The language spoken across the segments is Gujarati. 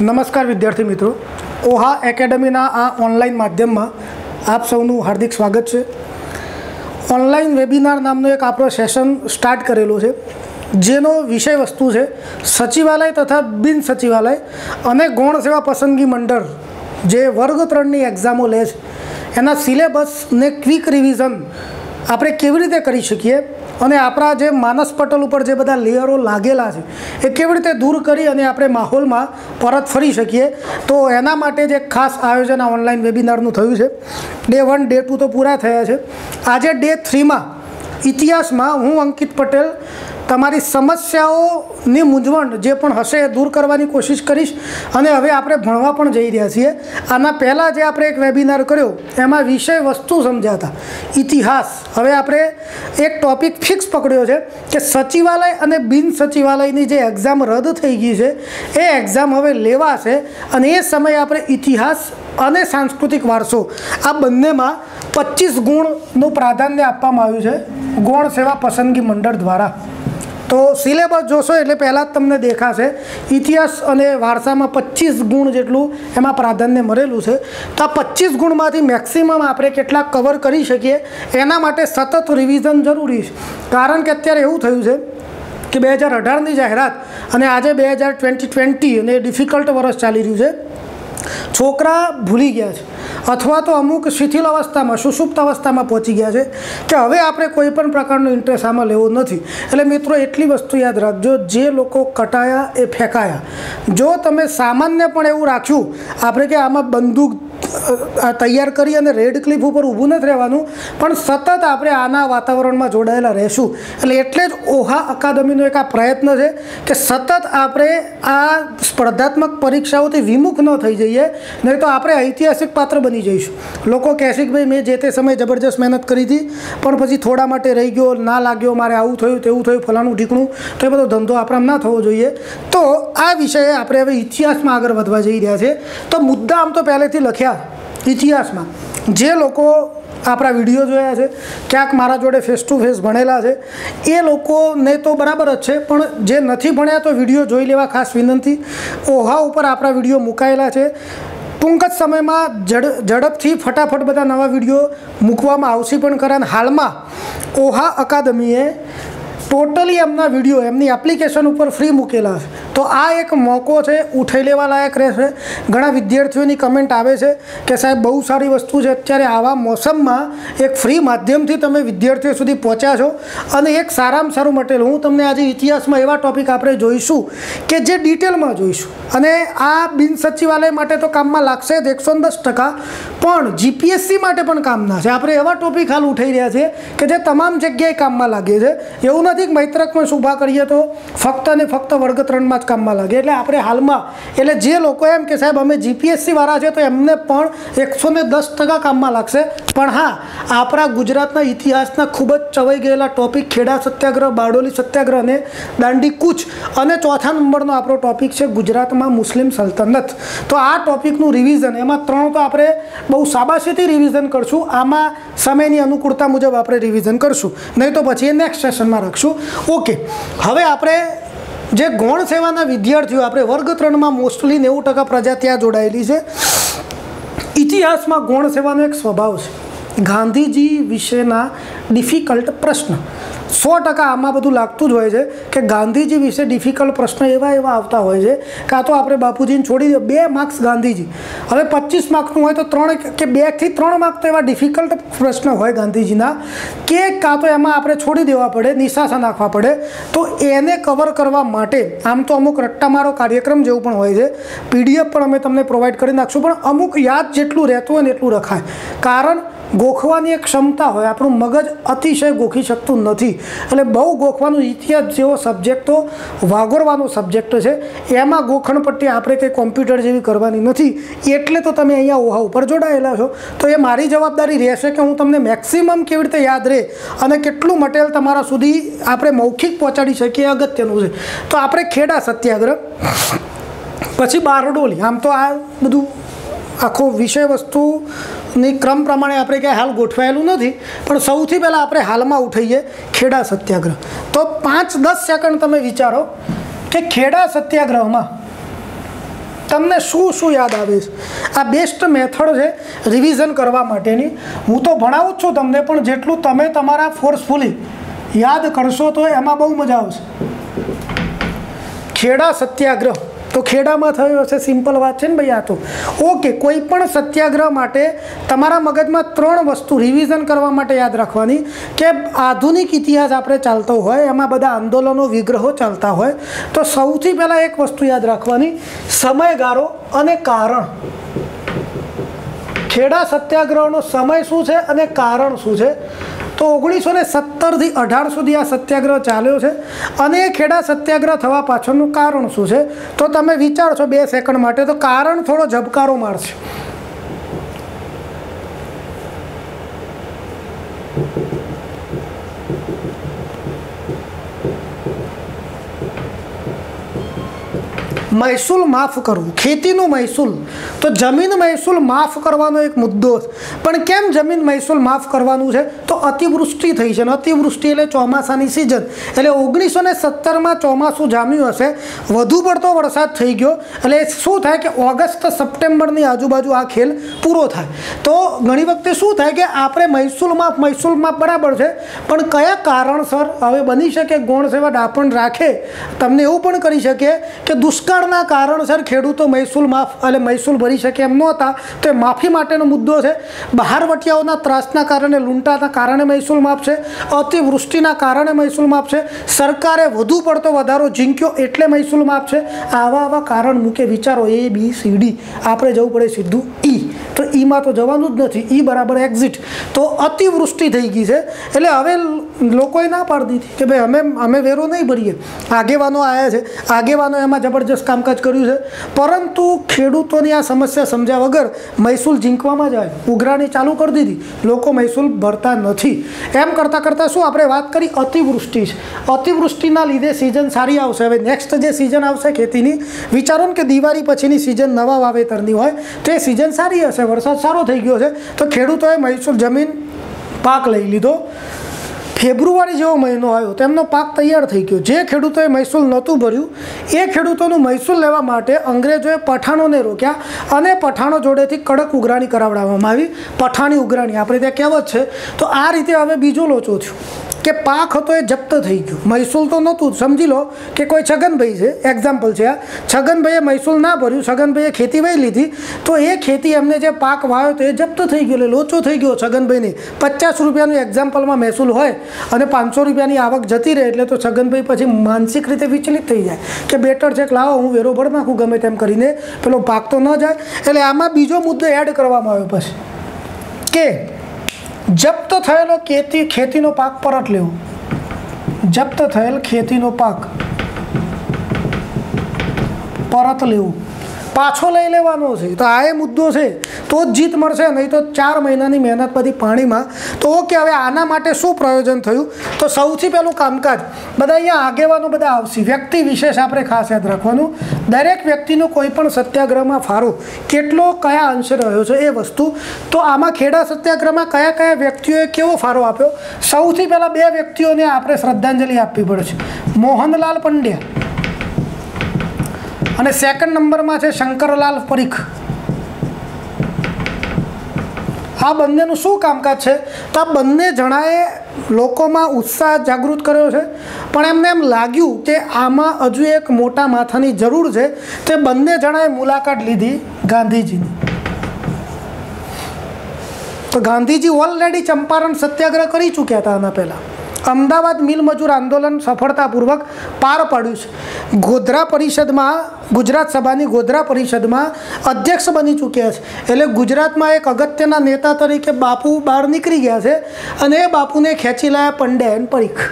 नमस्कार विद्यार्थी मित्रों, ओहा एकेडमीना आ ऑनलाइन माध्यम में आप सबनु हार्दिक स्वागत है। ऑनलाइन वेबिनार नामनो एक आपणो सेशन स्टार्ट करेलो है, जेनो विषय वस्तु है सचिवालय तथा बिन सचिवालय अने गौण सेवा पसंदगी मंडल जे वर्ग 3 ની एग्जामों ले एना सिलेबस ने क्विक रिविजन આપણે કેવી રીતે કરી શકીએ અને આપણા જે માનસ પટલ ઉપર જે બધા લેયરો લાગેલા છે એ કેવી રીતે દૂર કરી અને આપણે માહોલમાં પરત ફરી શકીએ, તો એના માટે જે ખાસ આયોજન આ ઓનલાઈન વેબિનારનું થયું છે। ડે 1 ડે 2 તો પૂરા થયા છે। આજે ડે 3 માં ઇતિહાસમાં હું અંકિત પટેલ તમારી સમસ્યાઓની મૂંઝવણ જે પણ હશે એ દૂર કરવાની કોશિશ કરીશ અને હવે આપણે ભણવા પણ જઈ રહ્યા છીએ। આના પહેલાં જે આપણે એક વેબિનાર કર્યો એમાં વિષય વસ્તુ સમજાતા ઇતિહાસ, હવે આપણે એક ટૉપિક ફિક્સ પકડ્યો છે કે સચિવાલય અને બિન સચિવાલયની જે એક્ઝામ રદ થઈ ગઈ છે એ એક્ઝામ હવે લેવાશે અને એ સમયે આપણે ઇતિહાસ અને સાંસ્કૃતિક વારસો આ બંનેમાં 25 ગુણનું પ્રાધાન્ય આપવામાં આવ્યું છે ગૌણ સેવા પસંદગી મંડળ દ્વારા। तो सिलेबस जोशो एटले पहला ज तमने देखाशे इतिहास अने वारसामां 25 गुण जेटलुं एमां प्राधान्य मळेलुं छे। तो आ 25 गुणमांथी मेक्सिमम आपणे केटला कवर करी शकीए एना माटे सतत रिविजन जरूरी छे, कारण के अत्यारे एवुं थयुं छे कि 2018 ની જાહેરાત અને આજે 2020 અને ડિફિકલ્ટ વર્ષ ચાલી રહ્યું છે। છોકરા ભૂલી ગયા છે अथवा तो अमुक शिथिल अवस्था में सुषुप्त अवस्था में पहुँची गया है कि हवे आपणे कोईपण प्रकारनो इंटरेस्ट आमां लेवो नथी। एटले मित्रों एटली वस्तु याद राखजो, जे लोको कटाया ए फेंकाया। जो तमे सामान्य पण एवुं राख्युं आपणे के आमां बंदूक तैयार करी अने रेड क्लिफ पर ऊभुं नथी रहेवानुं, पण सतत आपणे आना वातावरणमां जोडाયેલા रहेशुं। एटले ज ओहा अकादमीनो एक आ प्रयत्न छे कि सतत आपणे आ स्पर्धात्मक परीक्षाओथी विमुख न थई जईए, नहीं तो आपणे ऐतिहासिक पात्र बनी जईशुं। लोको कहेशे कि भाई मैं जे ते समय जबरदस्त मेहनत करी थी पण पछी थोड़ा माटे रही गयो, ना लाग्यो, मारे आवुं थयुं तेवुं थयुं फलाणुं ढीकणुं, तो ए बधो धंधो आपणाम ना थवो जोईए। तो आ विषये आपणे हवे इतिहासमां आगळ वधवा जई रह्या छे। तो मुद्दा आम तो पहेलेथी लख्या इतिहासमां जे लोको आपણા વિડીયો જોયા છે, ક્યાંક મારા જોડે ફેસ ટુ ફેસ ભણેલા છે, એ લોકોને તો બરાબર જ છે, પણ જે નથી ભણ્યા તો વિડીયો જોઈ લેવા ખાસ વિનંતી। ઓહા ઉપર આપણા વિડીયો મુકાયેલા છે। ટૂંક જ સમયમાં ઝડપથી ફટાફટ બધા નવા વિડીયો મૂકવામાં આવશે પણ ખરા। હાલમાં ઓહા અકાદમીએ टोटली एमना विडियो एमनी एप्लिकेशन पर फ्री मूकेला है। तो आ एक मौको है, उठाई लेवा लायक रहेशे। घणा विद्यार्थीओनी कमेंट आवे छे कि साहेब बहु सारी वस्तु है, अत्यारे आवा मौसम में एक फ्री माध्यमथी तमे विद्यार्थीओ सुधी पहोंच्या छो अने एक सारामां सारुं मटेरियल हूँ तमने आज इतिहास में एवा टॉपिक आपणे जोईशुं कि जे डिटेल में जोईशुं अने आ बिन सचिवालय माटे तो काम में लागशे 110%, पण जीपीएससी माटे पण कामना छे। आपणे एवा टॉपिक हाल उठाई रह्या छे कि जे तमाम जग्याए काम में लागे छे। एवुं नथी कि मैत्रक में शुभा करिए तो फक्त ने फक्त वर्ग 3 में ज काम में लगे। एटले आपणे हालमां एटले जे लोको एम के साहेब अमे जीपीएससी वाळा छे तो एमने पण 110% काम में लागशे। पण हाँ, आपणा गुजरातना इतिहासना खूब ज चवाई गयेला टॉपिक खेड़ा सत्याग्रह, बारडोली सत्याग्रह ने दांडी कूच अने चौथा नंबरनो आपणो टॉपिक छे गुजरातमां मुस्लिम सल्तनत। तो आ टॉपिकनुं रिविजन एमां 3 तो आपणे बहु शाबाशीथी रिविजन करशुं। आमां समयनी अनुकूळता मुजब आपणे रिविजन करशुं, नहीं तो पछी नेक्स्ट सेशनमां राखशुं। ओके, हवे आपणे जे गौण सेवाना विद्यार्थीओ आपणे वर्ग 3 में मोस्टली 90% प्रजा त्यां जोडायेली छे। इतिहासमां गौण सेवानो एक स्वभाव छे, गांधीजी विशेना डिफिकल्ट प्रश्न 100% आमां बधुं लागतुं ज होय छे कि गांधीजी विषे डिफिकल्ट प्रश्न एवा आवता होय छे कां तो आपणे बापूजीने छोड़ी दो 2 मार्क्स गांधीजी, हवे 25 मार्क्सनुं होय तो 3 के 2 થી 3 मार्क तो एवा डिफिकल्ट प्रश्न होय गांधीजीना के कां तो एमां आपणे छोड़ी देवा पड़े, निशासा नाखवा पड़े। तो एने कवर करवा माटे आम तो अमुक रट्टामारो कार्यक्रम जेवुं पण होय छे, पीडीएफ पण अमे तमने प्रोवाइड करी नाखशुं, पण अमुक याद जेटલું રહેતું હોય ને એટલું રખાય, कारण गोखवानी एक क्षमता होय, आपणुं मगज अतिशय गोखी शकतुं नथी। एटले बहु गोखवानो इतिहास जेवो सब्जेक्ट तो वागोरवानो सब्जेक्ट छे, एमां गोखणपट्टी आपणे कंई कॉम्प्यूटर जेवी करवानी नथी। एटले तो तमे अहींया ओहा उपर जोडाયેલા છો, तो ए मारी जवाबदारी रहेशे कि हूँ तमने मैक्सिमम केवी रीते याद रहे अने केटलुं मटेरियल तमारा सुधी आपणे मौखिक पहोंचाडी शकीए अगत्यनुं छे। तो आपणे खेड़ा सत्याग्रह पछी बारडोली, आम तो आ बधुं आखो विषय वस्तुनी क्रम प्रमाणे आपणे क्या हाल गोठवायेलुं नथी, पण सौथी पहेला आपणे हालमां उठाईए खेड़ा सत्याग्रह। तो 5-10 सेकंड तमे विचारो कि खेड़ा सत्याग्रह में તમને શું શું યાદ આવે છે? આ બેસ્ટ મેથડ છે રિવિઝન કરવા માટેની. હું તો ભણાવું જ છું તમને, પણ જેટલું તમે તમારા ફોર્સફુલી યાદ કરશો તો એમાં બહુ મજા આવશે. ખેડા સત્યાગ્રહ, તો ખેડામાં થયો હશે, સિમ્પલ વાત છે ને ભાઈ આ તો. ઓકે, કોઈ પણ સત્યાગ્રહ માટે તમારા મગજમાં 3 વસ્તુ રિવિઝન કરવા માટે યાદ રાખવાની કે આધુનિક ઇતિહાસ આપણે ચાલતો હોય, એમાં બધા આંદોલનો વિગ્રહો ચાલતા હોય, તો સૌથી પહેલાં એક વસ્તુ યાદ રાખવાની, સમયગાળો અને કારણ. ખેડા સત્યાગ્રહનો સમય શું છે અને કારણ શું છે? તો 1917 થી 18 સુધી આ સત્યાગ્રહ ચાલ્યો છે. અને એ ખેડા સત્યાગ્રહ થવા પાછળનું કારણ શું છે? તો તમે વિચારશો 2 સેકન્ડ માટે, તો કારણ થોડો ઝબકારો મારશે. મહેસૂલ માફ કરવું, ખેતીનો મહેસૂલ. તો જમીન મહેસૂલ માફ કરવાનો એક મુદ્દો છે. પણ કેમ જમીન મહેસૂલ માફ કરવાનું છે? તો અતિવૃષ્ટિ થઈ છે, અને અતિવૃષ્ટિ એટલે ચોમાસાની સિઝન. એટલે 1917માં ચોમાસું જામ્યું હશે, વધુ પડતો વરસાદ થઈ ગયો, એટલે શું થાય કે ઓગસ્ટ સપ્ટેમ્બરની આજુબાજુ આ ખેલ પૂરો થાય. તો ઘણી વખતે શું થાય કે આપણે મહેસૂલ માફ બરાબર છે, પણ કયા કારણસર હવે બની શકે ગૌણ સેવા ડાપણ રાખે, તમને એવું પણ કરી શકે કે દુષ્કાળના કારણસર ખેડૂતો મહેસૂલ માફ એટલે મહેસૂલ ભરી શકે એમ નહોતા, તો એ માફી માટેનો મુદ્દો છે. બહારવટીયાઓના ત્રાસના કારણે, લૂંટાના કારણે મહેસૂલ માફ છે, અતિવૃષ્ટિના કારણે મહેસૂલ માફ છે, સરકારે વધુ પડતો વધારો ઝીંક્યો એટલે મહેસૂલ માફ છે. આવા કારણ મૂકે વિચારો ABCD, આપણે જવું પડે સીધું E. તો ઈમાં તો જવાનું જ નથી, E બરાબર એક્ઝિટ. તો અતિવૃષ્ટિ થઈ ગઈ છે, એટલે હવે લોકોએ ના પાડી દીધી કે ભાઈ અમે વેરો નહીં ભરીએ. આગેવાનો આવ્યા છે, આગેવાનો એમાં જબરજસ્ત કામકાજ કર્યું છે, પરંતુ ખેડૂતોની આ સમસ્યા સમજ્યા વગર મહેસૂલ ઝીંકવામાં જ આવે, ઉઘરાણી ચાલુ કરી દીધી, લોકો મહેસૂલ ભરતા નથી. એમ કરતાં શું આપણે વાત કરી, અતિવૃષ્ટિ છે. અતિવૃષ્ટિના લીધે સિઝન સારી આવશે. હવે નેક્સ્ટ જે સિઝન આવશે ખેતીની, વિચારો ને કે દિવાળી પછીની સિઝન નવા વાવેતરની હોય, તો એ સિઝન સારી હશે, વરસાદ સારો થઈ ગયો છે, તો ખેડૂતોએ મહેસૂલ જમીન પાક લઈ લીધો. ફેબ્રુઆરી જેવો મહિનો આવ્યો, તેમનો પાક તૈયાર થઈ ગયો. જે ખેડૂતોએ મહેસૂલ નહોતું ભર્યું, એ ખેડૂતોનું મહેસૂલ લેવા માટે અંગ્રેજોએ પઠાણોને રોક્યા, અને પઠાણો જોડેથી કડક ઉઘરાણી કરાવડાવવામાં આવી. પઠાણી ઉઘરાણી આપણે ત્યાં કહેવત છે. તો આ રીતે હવે બીજો લોચો થયો કે પાક હતો એ જપ્ત થઈ ગયો, મહેસૂલ તો નહોતું. સમજી લો કે કોઈ છગનભાઈ છે, એક્ઝામ્પલ છે આ, છગનભાઈએ મહેસૂલ ના ભર્યું, છગનભાઈએ ખેતી વહી લીધી, તો એ ખેતી એમને જે પાક વાવ્યો તો એ જપ્ત થઈ ગયો, એટલે લોચો થઈ ગયો છગનભાઈને. 50 રૂપિયાનું એક્ઝામ્પલમાં મહેસૂલ હોય અને 500 રૂપિયાની આવક જતી રહે, એટલે તો છગનભાઈ પછી માનસિક રીતે વિચલિત થઈ જાય કે બેટર છે કે લાવો હું વેરો ભરી નાખું ગમે તેમ કરીને, પેલો પાક તો ન જાય. એટલે આમાં બીજો મુદ્દો એડ કરવામાં આવ્યો પછી કે જપ્ત થયેલો ખેતીનો પાક પરત લેવો. જપ્ત થયેલ ખેતીનો પાક પરત લેવું, પાછો લઈ લેવાનો છે. તો આ એ મુદ્દો છે, તો જ જીત મળશે, નહીં તો 4 મહિનાની મહેનત બધી પાણીમાં. તો ઓકે, હવે આના માટે શું પ્રયોજન થયું? તો સૌથી પહેલું કામકાજ, બધા અહીંયા આગેવાનો બધા આવશે, વ્યક્તિ વિશેષ આપણે ખાસ યાદ રાખવાનું. દરેક વ્યક્તિનો કોઈ પણ સત્યાગ્રહમાં ફાળો કેટલો કયા અંશે રહ્યો છે એ વસ્તુ. તો આમાં ખેડા સત્યાગ્રહમાં કયા વ્યક્તિઓએ કેવો ફાળો આપ્યો? સૌથી પહેલાં 2 વ્યક્તિઓને આપણે શ્રદ્ધાંજલિ આપવી પડશે. મોહનલાલ પંડ્યા અને સેકન્ડ નંબરમાં છે શંકરલાલ પરીખ. આ બંનેનું શું કામકાજ છે? તો આ બંને જણાએ લોકોમાં ઉત્સાહ જાગૃત કર્યો છે, પણ એમને એમ લાગ્યું કે આમાં હજુ એક મોટા માથાની જરૂર છે. તે બંને જણાએ મુલાકાત લીધી ગાંધીજીની. તો ગાંધીજી ઓલરેડી ચંપારણ સત્યાગ્રહ કરી ચૂક્યા હતા આના પહેલાં. અમદાવાદ મિલ મજૂર આંદોલન સફળતાપૂર્વક પાર પાડ્યું છે. ગોધરા પરિષદમાં, ગુજરાત સભાની ગોધરા પરિષદમાં અધ્યક્ષ બની ચૂક્યા છે. એટલે ગુજરાતમાં એક અગત્યના નેતા તરીકે બાપુ બહાર નીકળી ગયા છે, અને એ બાપુને ખેંચી લાયા પંડ્યા અને પરીખ.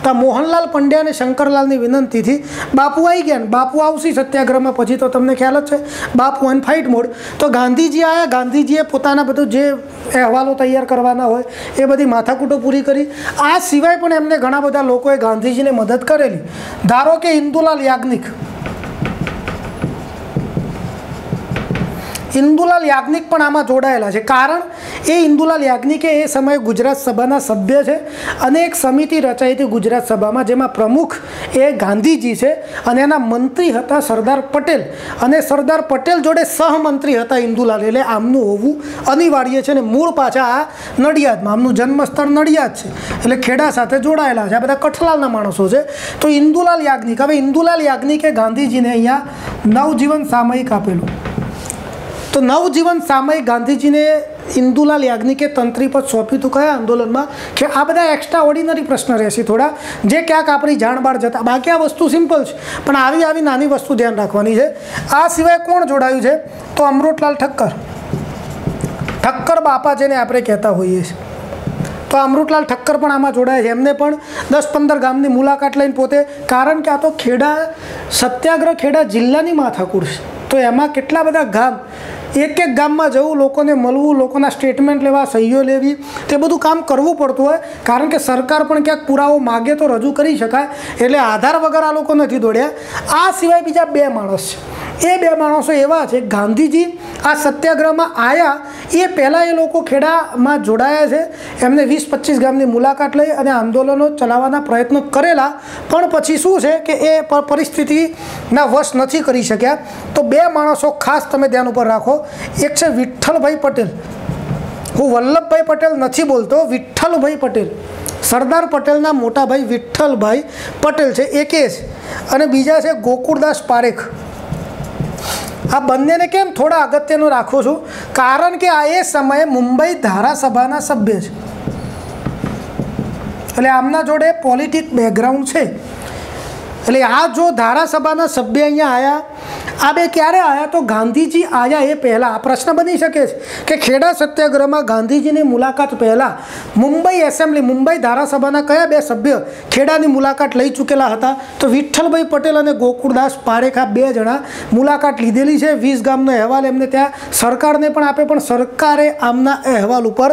તો મોહનલાલ પંડ્યા અને શંકરલાલની વિનંતીથી બાપુ આવી ગયા. બાપુ આવશે સત્યાગ્રહમાં, પછી તો તમને ખ્યાલ જ છે, બાપુ અને ફાઇટ મોડ. તો ગાંધીજી આવ્યા, ગાંધીજીએ પોતાના બધું જે અહેવાલો તૈયાર કરવાના હોય એ બધી માથાકૂટો પૂરી કરી. આ સિવાય પણ એમને ઘણા બધા લોકોએ ગાંધીજીને મદદ કરેલી. ધારો કે ઇન્દુલાલ યાજ્ઞિક, ઇન્દુલાલ યાજ્ઞિક પણ આમાં જોડાયેલા છે, કારણ એ ઇન્દુલાલ યાજ્ઞિકે એ સમયે ગુજરાત સભાના સભ્ય છે અને એક સમિતિ રચાઈ હતી ગુજરાત સભામાં, જેમાં પ્રમુખ એ ગાંધીજી છે અને એના મંત્રી હતા સરદાર પટેલ, અને સરદાર પટેલ જોડે સહમંત્રી હતા ઇન્દુલાલ, એટલે આમનું હોવું અનિવાર્ય છે. અને મૂળ પાછા આ નડિયાદમાં, આમનું જન્મસ્થળ નડિયાદ છે, એટલે ખેડા સાથે જોડાયેલા છે. આ બધા કઠલાલના માણસો છે. તો ઇન્દુલાલ યાજ્ઞિક, હવે ઇન્દુલાલ યાજ્ઞિકે ગાંધીજીને અહીંયા નવજીવન સામયિક આપેલું. તો નવજીવન સામયિક ગાંધીજીને ઇન્દુલાલ યાજ્ઞિકે તંત્રી પદ સોંપ્યું હતું કયા આંદોલનમાં, કે આ બધા એક્સ્ટ્રા ઓર્ડિનરી પ્રશ્ન રહેશે થોડા, જે ક્યાંક આપણી જાણ બહાર જતા. બાકી આ વસ્તુ સિમ્પલ છે, પણ આવી નાની વસ્તુ ધ્યાન રાખવાની છે. આ સિવાય કોણ જોડાયું છે, તો અમૃતલાલ ઠક્કર. ઠક્કર બાપા જેને આપણે કહેતા હોઈએ છીએ, તો અમૃતલાલ ઠક્કર પણ આમાં જોડાય છે. એમને પણ 10-15 ગામની મુલાકાત લઈને પોતે, કારણ કે આ તો ખેડા સત્યાગ્રહ ખેડા જિલ્લાની માથાકૂટ છે, તો એમાં કેટલા બધા ગામ, એક ગામમાં જવું, લોકોને મળવું, લોકોના સ્ટેટમેન્ટ લેવા, સહીઓ લેવી, તે બધું કામ કરવું પડતું હોય, કારણ કે સરકાર પણ ક્યાંક પુરાવો માગે તો રજૂ કરી શકાય, એટલે આધાર વગર આ લોકો નથી દોડ્યા. આ સિવાય બીજા 2 માણસ છે. એ 2 માણસો એવા છે, ગાંધીજી આ સત્યાગ્રહમાં આવ્યા એ પહેલાં એ લોકો ખેડામાં જોડાયા છે, એમને 20-25 ગામની મુલાકાત લઈ અને આંદોલનો ચલાવવાના પ્રયત્નો કરેલા, પણ પછી શું છે કે એ પરિસ્થિતિના વશ નથી કરી શક્યા. તો 2 માણસો ખાસ તમે ધ્યાન ઉપર રાખો. એક છે વિઠ્ઠલભાઈ પટેલ, હું વલ્લભભાઈ પટેલ નથી બોલતો, વિઠ્ઠલભાઈ પટેલ, સરદાર પટેલના મોટા ભાઈ વિઠ્ઠલભાઈ પટેલ છે એ છે, અને બીજા છે ગોકુળદાસ પારેખ. આ બંનેને કેમ થોડા અગત્યનું રાખું છું, કારણ કે આ એ સમયે મુંબઈ ધારાસભાના સભ્ય છે, એટલે આમના જોડે પોલિટિક બેકગ્રાઉન્ડ છે. એટલે આ જો ધારાસભાના સભ્ય અહીંયા આવ્યા, આ 2 ક્યારે આવ્યા, તો ગાંધીજી આવ્યા એ પહેલાં. આ પ્રશ્ન બની શકે છે કે ખેડા સત્યાગ્રહમાં ગાંધીજીની મુલાકાત પહેલાં મુંબઈ એસેમ્બલી, મુંબઈ ધારાસભાના કયા 2 સભ્ય ખેડાની મુલાકાત લઈ ચૂકેલા હતા, તો વિઠ્ઠલભાઈ પટેલ અને ગોકુળદાસ પારેખ, આ 2 જણા મુલાકાત લીધેલી છે. 20 ગામનો અહેવાલ એમને ત્યાં સરકારને પણ આપે, પણ સરકારે આમના અહેવાલ ઉપર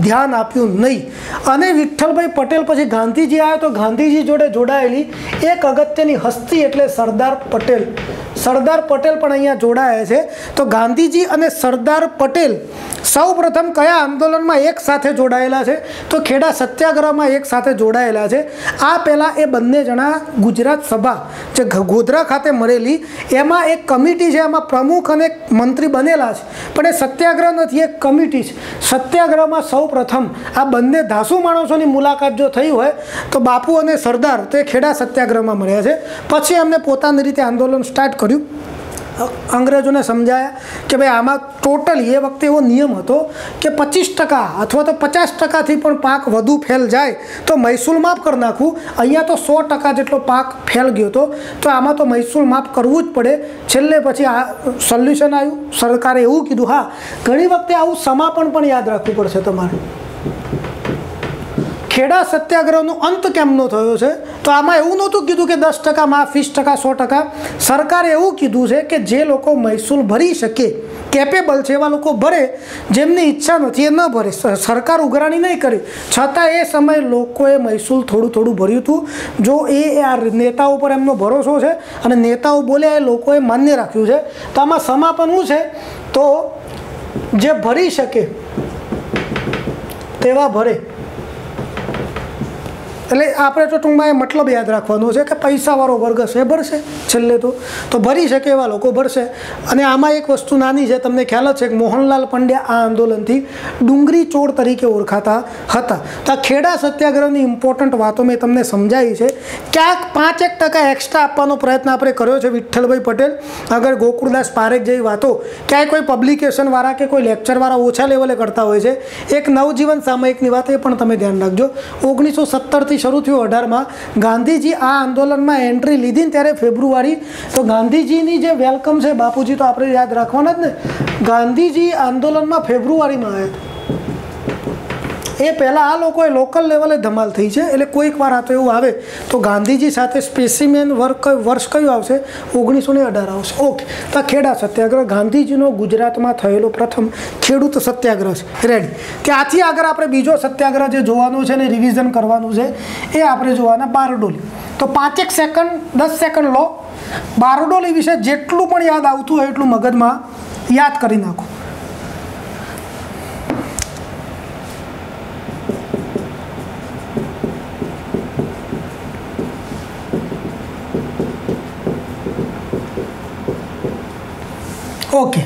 ધ્યાન આપ્યું નહીં. અને વિઠ્ઠલભાઈ પટેલ પછી ગાંધીજી આવ્યા, તો ગાંધીજી જોડે જોડાયેલી એક અગત્યની હસ્તી એટલે સરદાર પટેલ. સરદાર પટેલ પણ અહીંયા જોડાયા છે. તો ગાંધીજી અને સરદાર પટેલ સૌ પ્રથમ કયા આંદોલનમાં એક સાથે જોડાયેલા છે, તો ખેડા સત્યાગ્રહમાં એક સાથે જોડાયેલા છે. આ પહેલાં એ બંને જણા ગુજરાત સભા જે ગોધરા ખાતે મળેલી, એમાં એક કમિટી છે, એમાં પ્રમુખ અને મંત્રી બનેલા છે, પણ એ સત્યાગ્રહ નથી, એક કમિટી છે. સત્યાગ્રહમાં સૌ પ્રથમ આ બંને ધાસુ માણસોની મુલાકાત જો થઈ હોય, તો બાપુ અને સરદાર તો એ ખેડા સત્યાગ્રહમાં મળ્યા છે. પછી એમને પોતાની રીતે આંદોલન સ્ટાર્ટ કર્યું. અંગ્રેજોને સમજાયા કે ભાઈ આમાં ટોટલી એ વખતે એવો નિયમ હતો કે 25% અથવા તો 50%થી પણ પાક વધુ ફેલ જાય તો મહેસૂલ માફ કરી નાખવું. અહીંયા તો 100% જેટલો પાક ફેલ ગયો હતો, તો આમાં તો મહેસૂલ માફ કરવું જ પડે. છેલ્લે પછી આ સોલ્યુશન આવ્યું, સરકારે એવું કીધું. હા, ઘણી વખતે આવું સમાપન પણ યાદ રાખવું પડશે તમારે. ખેડા સત્યાગ્રહનો અંત કેમનો થયો છે, તો આમાં એવું નહોતું કીધું કે 10% માફ, 20%, 100%. સરકારે એવું કીધું છે કે જે લોકો મહેસૂલ ભરી શકે, કેપેબલ છે એવા લોકો ભરે, જેમની ઈચ્છા નથી એ ન ભરે. સરકાર ઉઘરાણી નહીં કરી, છતાં એ સમયે લોકોએ મહેસૂલ થોડું ભર્યું હતું. જો એ આ નેતાઓ પર એમનો ભરોસો છે અને નેતાઓ બોલ્યા એ લોકોએ માન્ય રાખ્યું છે. તો આમાં સમાપન શું છે, તો જે ભરી શકે તેવા ભરે. એટલે આપણે તો ટૂંકમાં એ મતલબ યાદ રાખવાનો છે કે પૈસાવાળો વર્ગ છે ભરશે, છેલ્લે તો ભરી શકે એવા લોકો ભરશે. અને આમાં એક વસ્તુ નાની છે, તમને ખ્યાલ જ છે કે મોહનલાલ પંડ્યા આ આંદોલનથી ડુંગરી ચોર તરીકે ઓળખાતા હતા. તો આ ખેડા સત્યાગ્રહની ઇમ્પોર્ટન્ટ વાતો મેં તમને સમજાવી છે. ક્યાંક 5% એક્સ્ટ્રા આપવાનો પ્રયત્ન આપણે કર્યો છે વિઠ્ઠલભાઈ પટેલ, અગર ગોકુળદાસ પારેખ જેવી વાતો ક્યાંય કોઈ પબ્લિકેશનવાળા કે કોઈ લેક્ચરવાળા ઓછા લેવલે કરતા હોય છે. એક નવજીવન સામયિકની વાત એ પણ તમે ધ્યાન રાખજો. 1970થી શરૂ થયું, 18માં ગાંધીજી આ આંદોલનમાં એન્ટ્રી લીધી ને ત્યારે ફેબ્રુઆરી, તો ગાંધીજીની જે વેલકમ છે બાપુજી તો આપણે યાદ રાખવાના જ ને. ગાંધીજી આંદોલનમાં ફેબ્રુઆરીમાં આવ્યા હતા. એ પહેલાં આ લોકોએ લોકલ લેવલે ધમાલ થઈ છે. એટલે કોઈક વાર આ તો એવું આવે તો ગાંધીજી સાથે સ્પેસિમેન વર્ષ કયું આવશે, 1918 આવશે. ઓકે, તો ખેડા સત્યાગ્રહ ગાંધીજીનો ગુજરાતમાં થયેલો પ્રથમ ખેડૂત સત્યાગ્રહ છે. રેડી. ત્યાંથી આગળ આપણે બીજો સત્યાગ્રહ જે જોવાનું છે ને રિવિઝન કરવાનું છે, એ આપણે જોવાના બારડોલી. તો 5 સેકન્ડ 10 સેકન્ડ લો. બારડોલી વિશે જેટલું પણ યાદ આવતું હોય એટલું મગજમાં યાદ કરી નાખો. ઓકે,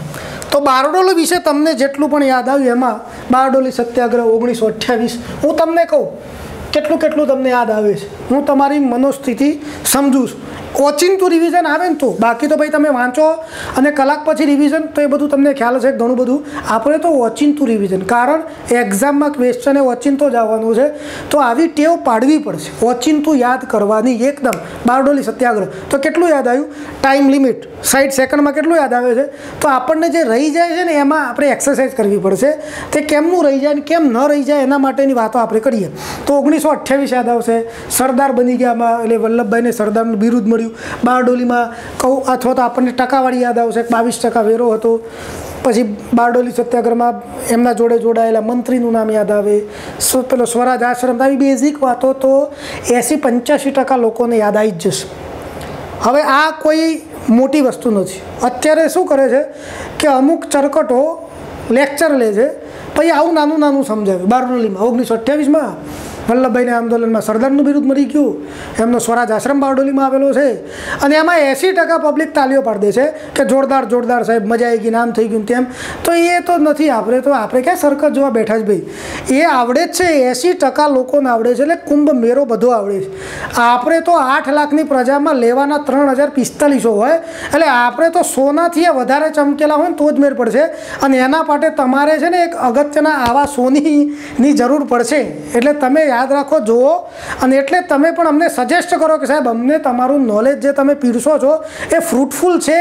તો બારડોલી વિશે તમને જેટલું પણ યાદ આવ્યું એમાં બારડોલી સત્યાગ્રહ 1928 હું તમને કહું કેટલું તમને યાદ આવે છે. હું તમારી મનોસ્થિતિ સમજું છું. ઓચિંતું રિવિઝન આવે ને તો, બાકી તો ભાઈ તમે વાંચો અને કલાક પછી રિવિઝન તો એ બધું તમને ખ્યાલ હશે ઘણું બધું. આપણે તો ઓચિંતું રિવિઝન, કારણ એક્ઝામમાં ક્વેશ્ચન એ ઓચિંતો જ આવવાનું છે, તો આવી ટેવ પાડવી પડશે ઓચિંતું યાદ કરવાની એકદમ. બારડોલી સત્યાગ્રહ તો કેટલું યાદ આવ્યું? ટાઈમ લિમિટ 60 સેકન્ડમાં કેટલું યાદ આવે છે? તો આપણને જે રહી જાય છે ને એમાં આપણે એક્સરસાઇઝ કરવી પડશે. તે કેમનું રહી જાય ને કેમ ન રહી જાય એના માટેની વાતો આપણે કરીએ. તો 1928 યાદ આવશે. સરદાર બની ગયામાં એટલે વલ્લભભાઈને સરદારનું બિરુદ મળ્યું. બારડોલીમાં કહું અથવા તો આપણને ટકાવારી યાદ આવશે. 22% વેરો હતો. પછી બારડોલી સત્યાગ્રહમાં એમના જોડે જોડાયેલા મંત્રીનું નામ યાદ આવે. પેલો સ્વરાજ આશ્રમ, આવી બેઝિક વાતો તો 80-85% લોકોને યાદ આવી જ જશે. હવે આ કોઈ મોટી વસ્તુ નથી. અત્યારે શું કરે છે કે અમુક ચરકટો લેક્ચર લે છે, પછી આવું નાનું સમજાવ્યું. બારડોલીમાં 1928માં વલ્લભભાઈને આંદોલનમાં સરદારનું બિરુદ મળી ગયું. એમનો સ્વરાજ આશ્રમ બારડોલીમાં આવેલો છે અને એમાં 80% પબ્લિક તાલીઓ પાડી દે છે કે જોરદાર સાહેબ, મજા આવી ગઈ, નામ થઈ ગયું તેમ. તો એ તો નથી. આપણે ક્યાં સર્કસ જોવા બેઠા જ ભાઈ? એ આવડે જ છે. 80% લોકોને આવડે છે. એટલે કુંભ મેરો બધો આવડે છે. આપણે તો 8 લાખની પ્રજામાં લેવાના 3045 હોય, એટલે આપણે તો સોનાથી વધારે ચમકેલા હોય ને તો જ મેળ પડશે. અને એના માટે તમારે છે ને એક અગત્યના આવા સોનીની જરૂર પડશે. એટલે તમે યાદ રાખો, જુઓ. અને એટલે તમે પણ અમને સજેસ્ટ કરો કે સાહેબ અમને તમારું નોલેજ જે તમે પીરસો છો એ ફ્રૂટફુલ છે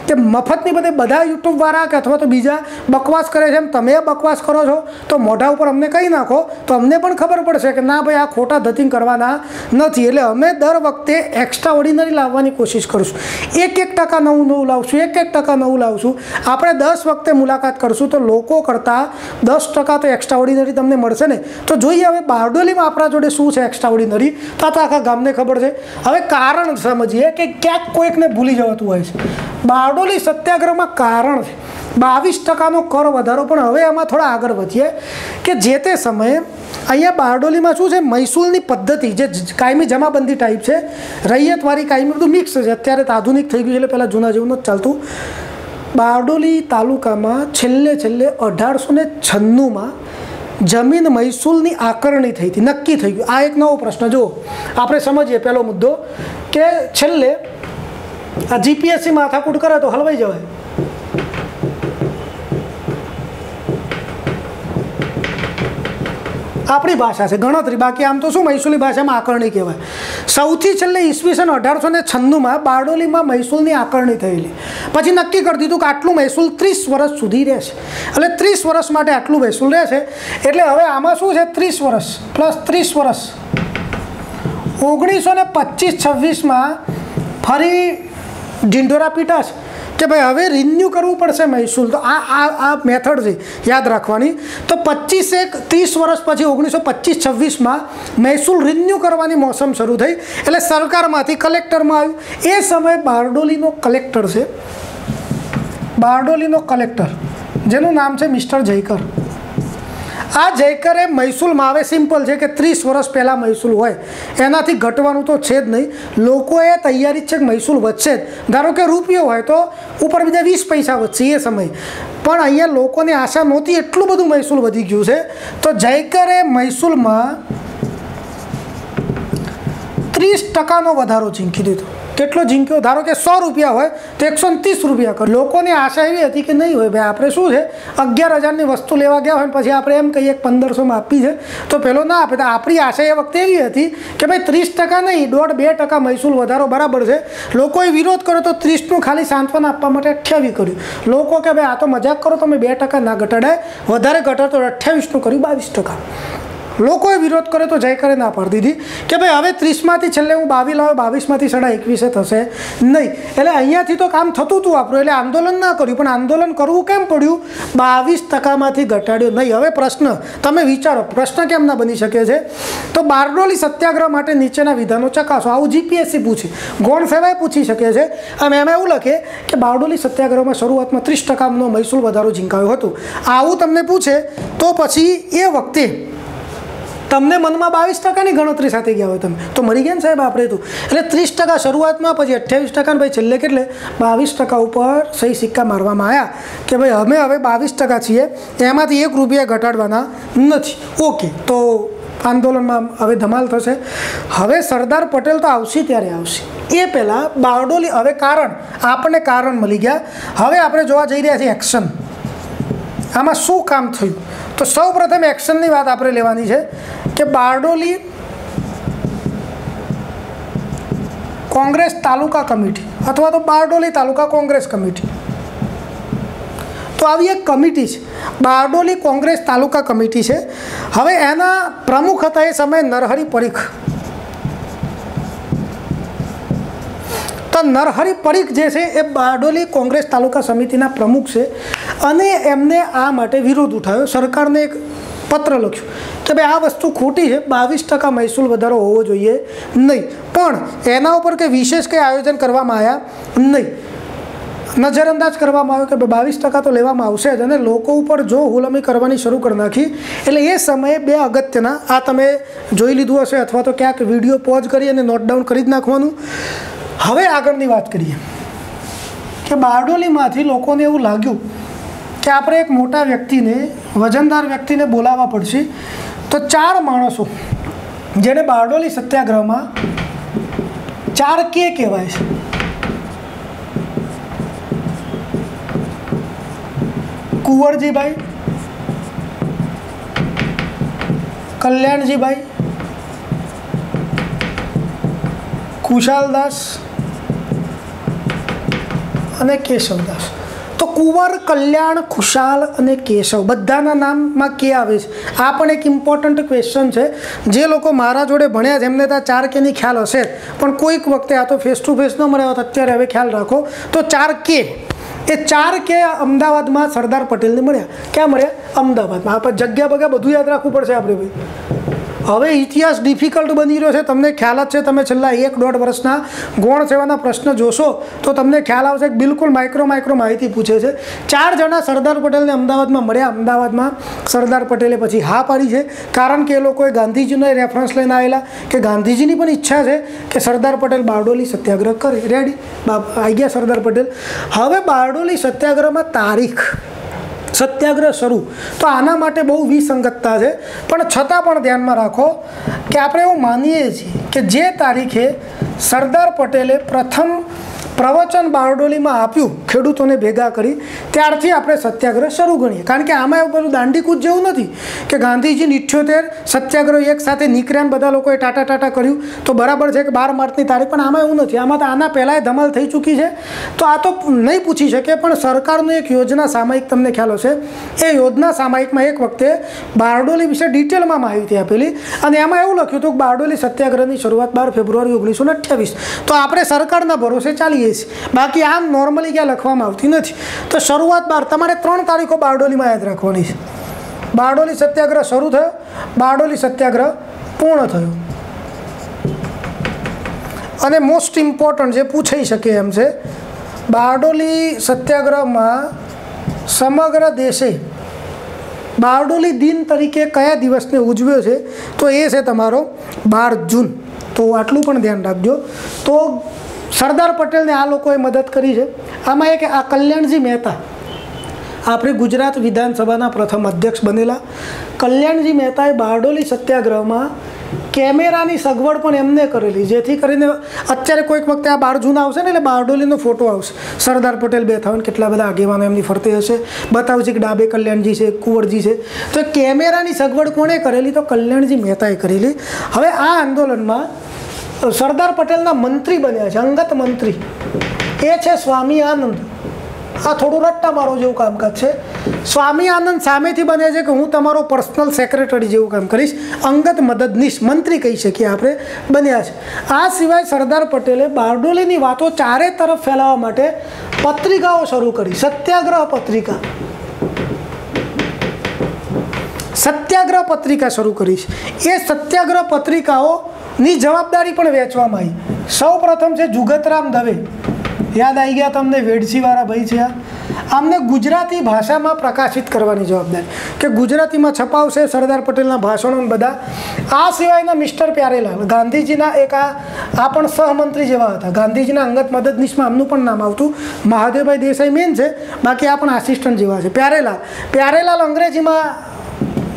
કે મફતની બધા યુટ્યુબવાળા કે અથવા તો બીજા બકવાસ કરે છે એમ તમે બકવાસ કરો છો, તો મોઢા ઉપર અમને કહી નાખો તો અમને પણ ખબર પડશે કે ના ભાઈ આ ખોટા ધતિંગ કરવાના નથી. એટલે અમે દર વખતે એક્સ્ટ્રા ઓર્ડિનરી લાવવાની કોશિશ કરીશું. 1% નવું લાવશું, 1% નવું લાવશું. આપણે 10 વખતે મુલાકાત કરશું તો લોકો કરતાં 10% તો એક્સ્ટ્રા ઓર્ડિનરી તમને મળશે ને. તો જોઈએ હવે બારડોલીમાં આપણા જોડે શું છે એક્સ્ટ્રા ઓર્ડિનરી, તો આખા ગામને ખબર છે. હવે કારણ સમજીએ કે ક્યાંક કોઈકને ભૂલી જવાતું હોય છે. બારડોલી સત્યાગ્રહમાં કારણ છે 22%નો કર વધારો. પણ હવે એમાં થોડા આગળ વધીએ કે જે તે સમયે અહીંયા બારડોલીમાં શું છે, મહેસૂલની પદ્ધતિ જે કાયમી જમાબંધી ટાઈપ છે, રૈયતવાળી કાયમી બધું મિક્સ છે. અત્યારે તો આધુનિક થઈ ગયું, એટલે પહેલાં જૂના જેવું નથી ચાલતું. બારડોલી તાલુકામાં છેલ્લે 1896માં જમીન મહેસૂલની આકરણી થઈ હતી, નક્કી થઈ ગયું. આ એક નવો પ્રશ્ન. જો આપણે સમજીએ પહેલો મુદ્દો કે છેલ્લે આ જીપીએસસી માથાકૂટ કરે તો હલવાઈ જવાય. આપણી ભાષા છે ગણતરી, બાકી આમ તો શું મહેસૂલી ભાષામાં આકરણી કહેવાય. સૌથી છેલ્લે ઈસવીસન 1896માં બારડોલીમાં મહેસૂલની આકરણી થયેલી. પછી નક્કી કરી દીધું કે આટલું મહેસૂલ 30 વર્ષ સુધી રહેશે. એટલે 30 વર્ષ માટે આટલું મહેસૂલ રહેશે. એટલે હવે આમાં શું છે, 30 વર્ષ પ્લસ 30 વર્ષ 1925-26માં ફરી ઢીંઢોરા પીટાશે કે ભાઈ હવે રિન્યૂ કરવું પડશે મહેસૂલ. તો આ મેથડ છે યાદ રાખવાની. તો 30 વર્ષ પછી 1925-26માં મહેસૂલ રિન્યૂ કરવાની મોસમ શરૂ થઈ. એટલે સરકારમાંથી કલેક્ટરમાં આવ્યું. એ સમયે બારડોલીનો કલેક્ટર છે, બારડોલીનો કલેક્ટર જેનું નામ છે મિસ્ટર જયકર. આ જયકરે મહેસૂલમાં આવે સિમ્પલ છે કે 30 વર્ષ પહેલાં મહેસૂલ હોય એનાથી ઘટવાનું તો છે જ નહીં. લોકોએ તૈયારી છે કે મહેસૂલ વધશે જ. ધારો કે રૂપિયો હોય તો ઉપર બીજા 20 પૈસા વધશે એ સમય. પણ અહીંયા લોકોની આશા નહોતી, એટલું બધું મહેસૂલ વધી ગયું છે. તો જયકરે મહેસૂલમાં 30%નો વધારો ઝીંકી દીધો. કેટલો ઝીંક્યો? ધારો કે 100 રૂપિયા હોય તો 130 રૂપિયા કર. લોકોની આશા એવી હતી કે નહીં હોય ભાઈ, આપણે શું છે 11,000ની વસ્તુ લેવા ગયા હોય ને પછી આપણે એમ કહીએ 1500માં આપી છે તો પેલો ના આપે. તો આપણી આશા એ વખતે એવી હતી કે ભાઈ 30% નહીં, 1.5-2% મહેસૂલ વધારો બરાબર છે. લોકોએ વિરોધ કર્યો તો 30નું ખાલી સાંત્વના આપવા માટે 28 કર્યું. લોકો કે ભાઈ આ તો મજાક કરો, તમે 2% ના ઘટાડાય, વધારે ઘટાડો તો 28નું કર્યું 22%. લોકોએ વિરોધ કર્યો તો જયકરે ના પાડી દીધી કે ભાઈ હવે 30માંથી છેલ્લે હું 22 લાવ્યો, 22માંથી 21.5 થશે નહીં. એટલે અહીંયાથી તો કામ થતું હતું આપણું, એટલે આંદોલન ના કર્યું. પણ આંદોલન કરવું કેમ પડ્યું? 22% ઘટાડ્યો નહીં. હવે પ્રશ્ન તમે વિચારો, પ્રશ્ન કેમ ના બની શકે છે? તો બારડોલી સત્યાગ્રહ માટે નીચેના વિધાનો ચકાસો. આવું જીપીએસસી પૂછે, ગૌણ સેવાએ પૂછી શકે છે. અને એમાં એવું લખે કે બારડોલી સત્યાગ્રહમાં શરૂઆતમાં 30% મહેસૂલ વધારો ઝીંકાયો હતો. આવું તમને પૂછે તો પછી એ વખતે તમને મનમાં 22%ની ગણતરી સાથે ગયા હોય તમે તો મરી ગયા ને સાહેબ આપણે તો. એટલે 30% શરૂઆતમાં, પછી 28%, ભાઈ છેલ્લે કેટલે 22% ઉપર સહી સિક્કા મારવામાં આવ્યા કે ભાઈ અમે હવે 22% છીએ, એમાંથી ₹1 ઘટાડવાના નથી. ઓકે, તો આંદોલનમાં હવે ધમાલ થશે. હવે સરદાર પટેલ તો આવશે ત્યારે આવશે, એ પહેલાં બારડોલી, હવે કારણ આપણને કારણ મળી ગયા. હવે આપણે જોવા જઈ રહ્યા છીએ એક્શન. આમાં શું કામ થયું? તો સૌ પ્રથમ એક્શનની વાત આપણે લેવાની છે કે બારડોલી કોંગ્રેસ તાલુકા કમિટી અથવા તો બારડોલી તાલુકા કોંગ્રેસ કમિટી, તો આવી એક કમિટી છે, બારડોલી કોંગ્રેસ તાલુકા કમિટી છે. હવે એના પ્રમુખ હતા એ સમયે નરહરી પરીખ. તો નરહરી પરીખ જે છે એ બારડોલી કોંગ્રેસ તાલુકા સમિતિના પ્રમુખ છે અને એમને આ માટે વિરોધ ઉઠાવ્યો. સરકારને એક પત્ર લખ્યું કે ભાઈ આ વસ્તુ ખોટી છે, 22% મહેસૂલ વધારો હોવો જોઈએ નહીં. પણ એના ઉપર કંઈ વિશેષ કંઈ આયોજન કરવામાં આવ્યા નહીં, નજરઅંદાજ કરવામાં આવ્યો કે 22% તો લેવામાં આવશે જ. અને લોકો ઉપર જો હુલમી કરવાની શરૂ કરી નાખી. એટલે એ સમયે 2 અગત્યના, આ તમે જોઈ લીધું હશે અથવા તો ક્યાંક વિડીયો પોઝ કરી અને નોટ ડાઉન કરી જ નાખવાનું. હવે આગળની વાત કરીએ કે બારડોલીમાંથી લોકોને એવું લાગ્યું કે આપણે એક મોટા વ્યક્તિને, વજનદાર વ્યક્તિને બોલાવવા પડશે. તો 4 માણસો જેને બારડોલી સત્યાગ્રહમાં 4K કહેવાય છે. કુંવરજીભાઈ, કલ્યાણજીભાઈ, ખુશાલદાસ અને કેશવદાસ. તો કુંવર, કલ્યાણ, ખુશાલ અને કેશવ બધાના નામમાં કે આવે છે. આ પણ એક ઇમ્પોર્ટન્ટ ક્વેશ્ચન છે. જે લોકો મારા જોડે ભણ્યા છે એમને તો 4Kની ખ્યાલ હશે, પણ કોઈક વખતે આ તો ફેસ ટુ ફેસ ન મળ્યા હોત, અત્યારે હવે ખ્યાલ રાખો. તો 4K, એ 4K અમદાવાદમાં સરદાર પટેલને મળ્યા. ક્યાં મળ્યા? અમદાવાદમાં. આપણે જગ્યા બગ્યા બધું યાદ રાખવું પડશે આપણે ભાઈ. હવે ઇતિહાસ ડિફિકલ્ટ બની રહ્યો છે, તમને ખ્યાલ જ છે. તમે છેલ્લા 1-1.5 વર્ષના ગૌણ સેવાના પ્રશ્ન જોશો તો તમને ખ્યાલ આવશે કે બિલકુલ માઇક્રો માહિતી પૂછે છે. 4 જણા સરદાર પટેલને અમદાવાદમાં મળ્યા. અમદાવાદમાં સરદાર પટેલે પછી હા પાડી છે, કારણ કે એ લોકોએ ગાંધીજીનો રેફરન્સ લઈને આવેલા કે ગાંધીજીની પણ ઈચ્છા છે કે સરદાર પટેલ બારડોલી સત્યાગ્રહ કરે. રેડી, આવી ગયા સરદાર પટેલ. હવે બારડોલી સત્યાગ્રહમાં તારીખ, સત્યાગ્રહ શરૂ, તો આના માટે બહુ વિસંગતતા છે. પણ છતાં પણ ધ્યાનમાં રાખો કે આપણે એવું માનીએ છીએ કે જે તારીખે સરદાર પટેલે પ્રથમ પ્રવચન બારડોલીમાં આપ્યું, ખેડૂતોને ભેગા કરી, ત્યારથી આપણે સત્યાગ્રહ શરૂ ગણીએ. કારણ કે આમાં એવું બધું દાંડીકૂદ જેવું નથી કે ગાંધીજી 78 સત્યાગ્રહ એક સાથે નીકળ્યા ને બધા લોકોએ ટાટા કર્યું તો બરાબર છે કે 12 માર્ચની તારીખ. પણ આમાં એવું નથી. આમાં તો આના પહેલાંય ધમાલ થઈ ચૂકી છે. તો આ તો નહીં પૂછી શકે. પણ સરકારનું એક યોજના સામાયિક તમને ખ્યાલ હશે, એ યોજના સામાયિકમાં એક વખતે બારડોલી વિશે ડિટેલમાં માહિતી આપેલી અને એમાં એવું લખ્યું હતું કે બારડોલી સત્યાગ્રહની શરૂઆત 12 ફેબ્રુઆરી 1928. તો આપણે સરકારના ભરોસે ચાલીએ. બાકી આમ નોર્મલી ક્યાં લખવામાં આવતી નથી. તો શરૂઆત તમારે 3 તારીખો બારડોલીમાં યાદ રાખવાની છે. બારડોલી સત્યાગ્રહ શરૂ થયો, બારડોલી સત્યાગ્રહ પૂર્ણ થયો. અને મોસ્ટ ઇમ્પોર્ટન્ટ જે પૂછાઈ શકે એમ છે, બારડોલી સત્યાગ્રહમાં સમગ્ર દેશે બારડોલી દિન તરીકે કયા દિવસને ઉજવ્યો છે? તો એ છે તમારો 12 જૂન. તો આટલું પણ ધ્યાન રાખજો. તો સરદાર પટેલને આ લોકોએ મદદ કરી છે. આમાં એક આ કલ્યાણજી મહેતા, આપણે ગુજરાત વિધાનસભાના પ્રથમ અધ્યક્ષ બનેલા કલ્યાણજી મહેતાએ બારડોલી સત્યાગ્રહમાં કેમેરાની સગવડ પણ એમને કરેલી, જેથી કરીને અત્યારે કોઈક વખતે આ 12 જૂન આવશે ને એટલે બારડોલીનો ફોટો આવશે, સરદાર પટેલ બેઠા હોય, કેટલા બધા આગેવાનો એમની ફરતે હશે, બતાવશે કે ડાબે કલ્યાણજી છે, કુંવરજી છે. તો કેમેરાની સગવડ કોણે કરેલી? તો કલ્યાણજી મહેતાએ કરેલી. હવે આ આંદોલનમાં સરદાર પટેલના મંત્રી બન્યા છે, અંગત મંત્રી, એ છે સ્વામી આનંદ. આ થોડું રટ્ટા મારો જેવું કામકાજ છે. સ્વામી આનંદ સામેથી બને છે કે હું તમારો પર્સનલ સેક્રેટરી જેવું કામ કરીશ, અંગત મદદનીશ, મંત્રી કહી શકીએ આપણે, બન્યા છે. આ સિવાય સરદાર પટેલે બારડોલીની વાતો ચારે તરફ ફેલાવવા માટે પત્રિકાઓ શરૂ કરી. સત્યાગ્રહ પત્રિકા, સત્યાગ્રહ પત્રિકા શરૂ કરી છે. એ સત્યાગ્રહ પત્રિકાઓની જવાબદારી પણ વહેંચવામાં આવી. સૌ પ્રથમ છે જુગતરામ દવે, યાદ આવી ગયા તમને, વેડસીવાળા ભાઈ છે. આમને ગુજરાતી ભાષામાં પ્રકાશિત કરવાની જવાબદારી, કે ગુજરાતીમાં છપાવશે સરદાર પટેલના ભાષણો બધા. આ સિવાયના મિસ્ટર પ્યારેલાલ, ગાંધીજીના એક આ પણ સહમંત્રી જેવા હતા. ગાંધીજીના અંગત મદદનીશમાં આમનું પણ નામ આવતું. મહાદેવભાઈ દેસાઈ મેન છે, બાકી આ પણ આસિસ્ટન્ટ જેવા છે. પ્યારેલાલ અંગ્રેજીમાં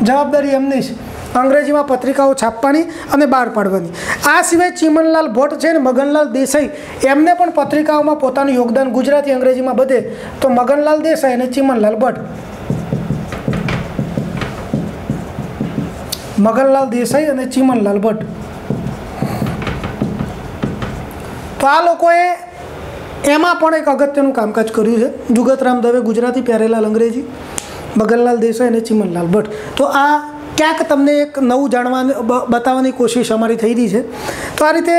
જવાબદારી એમની છે, અંગ્રેજીમાં પત્રિકાઓ છાપવાની અને બહાર પાડવાની. આ સિવાય ચીમનલાલ ભટ્ટ છે ને મગનલાલ દેસાઈ, એમને પણ પત્રિકાઓમાં પોતાનું યોગદાન ગુજરાતી અંગ્રેજીમાં બધે. તો મગનલાલ દેસાઈ અને ચીમનલાલ ભટ્ટ, મગનલાલ દેસાઈ અને ચીમનલાલ ભટ્ટ, તો આ લોકોએ એમાં પણ એક અગત્યનું કામકાજ કર્યું છે. જુગતરામ દવે ગુજરાતી, પ્યારેલાલ અંગ્રેજી, મગનલાલ દેસાઈ અને ચીમનલાલ ભટ્ટ. તો આ ક્યાંક તમને એક નવું જાણવાની બતાવવાની કોશિશ અમારી થઈ રહી છે. તો આ રીતે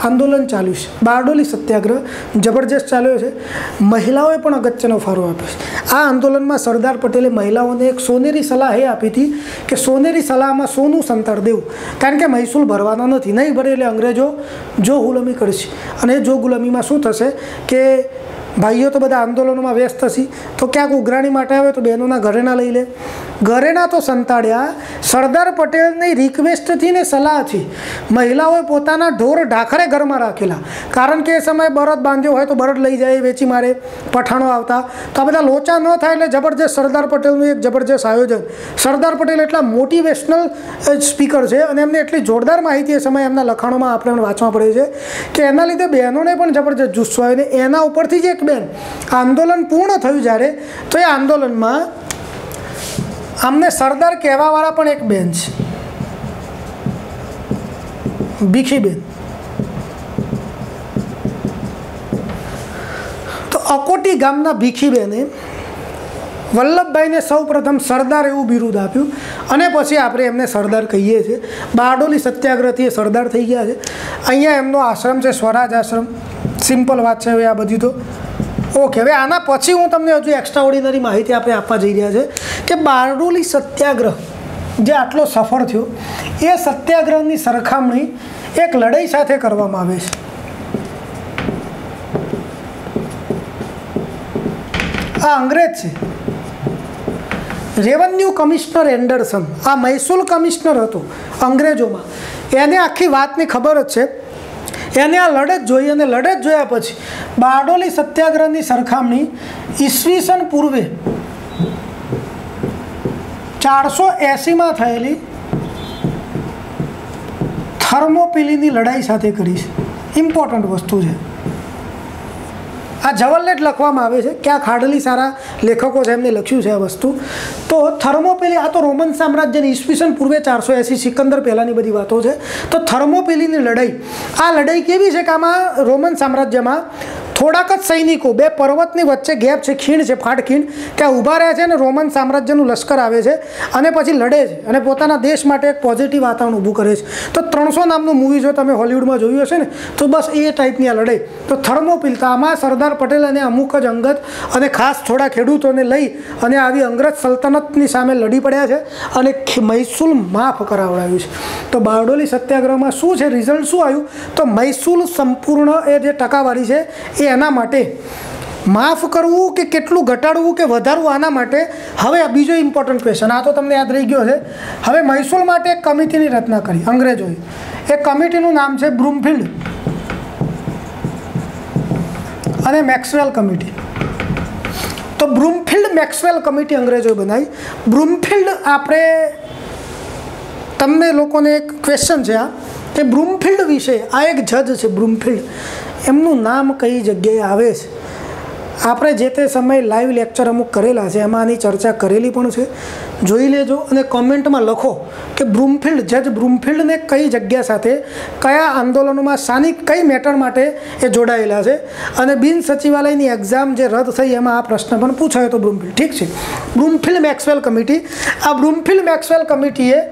આંદોલન ચાલ્યું છે. બારડોલી સત્યાગ્રહ જબરજસ્ત ચાલ્યો છે. મહિલાઓએ પણ અગત્યનો ફાળો આપ્યો છે. આ આંદોલનમાં સરદાર પટેલે મહિલાઓને એક સોનેરી સલાહ એ આપી હતી કે સોનેરી સલાહમાં સોનું સંતાડ દેવું, કારણ કે મહેસૂલ ભરવાનો નથી, નહીં ભરે એટલે અંગ્રેજો જો ગુલામી કરશે. અને જો ગુલામીમાં શું થશે કે ભાઈઓ તો બધા આંદોલનોમાં વ્યસ્ત હશે, તો ક્યાંક ઉઘરાણી માટે આવે તો બહેનોના ઘરેણા લઈ લે. ઘરેણા તો સંતાડ્યા. સરદાર પટેલની રિક્વેસ્ટથી ને સલાહથી મહિલાઓએ પોતાના ઢોર ઢાખરે ઘરમાં રાખેલા, કારણ કે એ સમયે બળદ બાંધ્યો હોય તો બળદ લઈ જાય, વેચી મારે, પઠાણો આવતા. તો આ બધા લોચા ન થાય એટલે જબરજસ્ત સરદાર પટેલનું એક જબરજસ્ત આયોજન. સરદાર પટેલ એટલા મોટિવેશનલ સ્પીકર છે અને એમને એટલી જોરદાર માહિતી એ સમયે એમના લખાણોમાં આપણે વાંચવા પડે છે કે એના લીધે બહેનોને પણ જબરજસ્ત જુસ્સો આવે. ને એના ઉપરથી જ એક બેન આંદોલન પૂર્ણ થયું જ્યારે, તો એ આંદોલનમાં આમને સરદાર કહેવાવાળા પણ એક બેન છે, ભીખીબેન. તો અકોટી ગામના ભીખીબેને વલ્લભભાઈને સૌ પ્રથમ સરદાર એવું બિરુદ આપ્યું અને પછી આપણે એમને સરદાર કહીએ છીએ. બારડોલી સત્યાગ્રહથી એ સરદાર થઈ ગયા છે. અહીંયા એમનો આશ્રમ છે, સ્વરાજ આશ્રમ. સિમ્પલ વાત છે હવે આ બધી તો. ઓકે, હવે આના પછી હું તમને હજુ એક્સ્ટ્રા ઓર્ડિનરી માહિતી આપણે આપવા જઈ રહ્યા છે કે બારડોલી સત્યાગ્રહ જે આટલો સફળ થયો, એ સત્યાગ્રહની સરખામણી એક લડાઈ સાથે કરવામાં આવે છે. આ અંગ્રેજ છે, રેવન્યુ કમિશનર એન્ડરસન, આ મહેસૂલ કમિશનર હતો અંગ્રેજોમાં. એને આખી વાતની ખબર જ છે. એને આ લડત જોઈ અને લડત જોયા પછી બારડોલી સત્યાગ્રહની સરખામણી ઈસવીસન પૂર્વે 480માં થયેલી થર્મોપિલીની લડાઈ સાથે કરી છે. ઇમ્પોર્ટન્ટ વસ્તુ છે. આ જવલ્લેટ લખવામાં આવે છે, ક્યાંક હાર્ડલી સારા લેખકો છે એમને લખ્યું છે આ વસ્તુ. તો થર્મોપિલી, આ તો રોમન સામ્રાજ્યની ઈસવીસન પૂર્વે 480 સિકંદર પહેલાંની બધી વાતો છે. તો થર્મોપિલીની લડાઈ, આ લડાઈ કેવી છે કે આમાં રોમન સામ્રાજ્યમાં થોડાક જ સૈનિકો, બે પર્વતની વચ્ચે ગેપ છે, ખીણ છે, ફાટખીણ, ત્યાં ઊભા રહે છે અને રોમન સામ્રાજ્યનું લશ્કર આવે છે અને પછી લડે છે અને પોતાના દેશ માટે એક પોઝિટિવ વાતાવરણ ઊભું કરે છે. તો 300 નામનું મૂવી જો તમે હોલિવૂડમાં જોયું હશે ને, તો બસ એ ટાઈપની આ લડાઈ. તો થર્મોપિલ, તો આમાં સરદાર પટેલ અને અમુક જ અંગત અને ખાસ થોડા ખેડૂતોને લઈ અને આવી અંગ્રેજ સલ્તનતની સામે લડી પડ્યા છે અને મહેસૂલ માફ કરાવડાવ્યું છે. તો બારડોલી સત્યાગ્રહમાં શું છે, રિઝલ્ટ શું આવ્યું? તો મહેસૂલ સંપૂર્ણ એ જે ટકાવારી છે એ એના માટે માફ કરવું કે કેટલું ઘટાડવું કે વધારવું, આના માટે હવે બીજો ઇમ્પોર્ટન્ટ ક્વેશ્ચન, આ તો તમને યાદ રહી ગયો છે. હવે મહેસૂલ માટે એક કમિટીની રચના કરી અંગ્રેજોએ. એ કમિટીનું નામ છે બ્રૂમફિલ્ડ અને મેક્સવેલ કમિટી. તો બ્રૂમફિલ્ડ મેક્સવેલ કમિટી અંગ્રેજોએ બનાવી. બ્રૂમફિલ્ડ, આપણે તમને લોકોને એક ક્વેશ્ચન છે આ કે બ્રૂમફિલ્ડ વિશે, આ એક જજ છે બ્રૂમફિલ્ડ, એમનું નામ કઈ જગ્યાએ આવે છે? આપણે જે તે સમયે લાઈવ લેક્ચર અમુક કરેલા છે, એમાં આની ચર્ચા કરેલી પણ છે, જોઈ લેજો અને કોમેન્ટમાં લખો કે બ્રૂમફિલ્ડ, જજ બ્રૂમફિલ્ડને કઈ જગ્યા સાથે, કયા આંદોલનોમાં, શાની કઈ મેટર માટે એ જોડાયેલા છે. અને બિન સચિવાલયની એક્ઝામ જે રદ થઈ એમાં આ પ્રશ્ન પણ પૂછાયો હતો બ્રૂમફિલ્ડ. ઠીક છે, બ્રૂમફિલ્ડ મેક્સવેલ કમિટી. આ બ્રૂમફિલ્ડ મેક્સવેલ કમિટીએ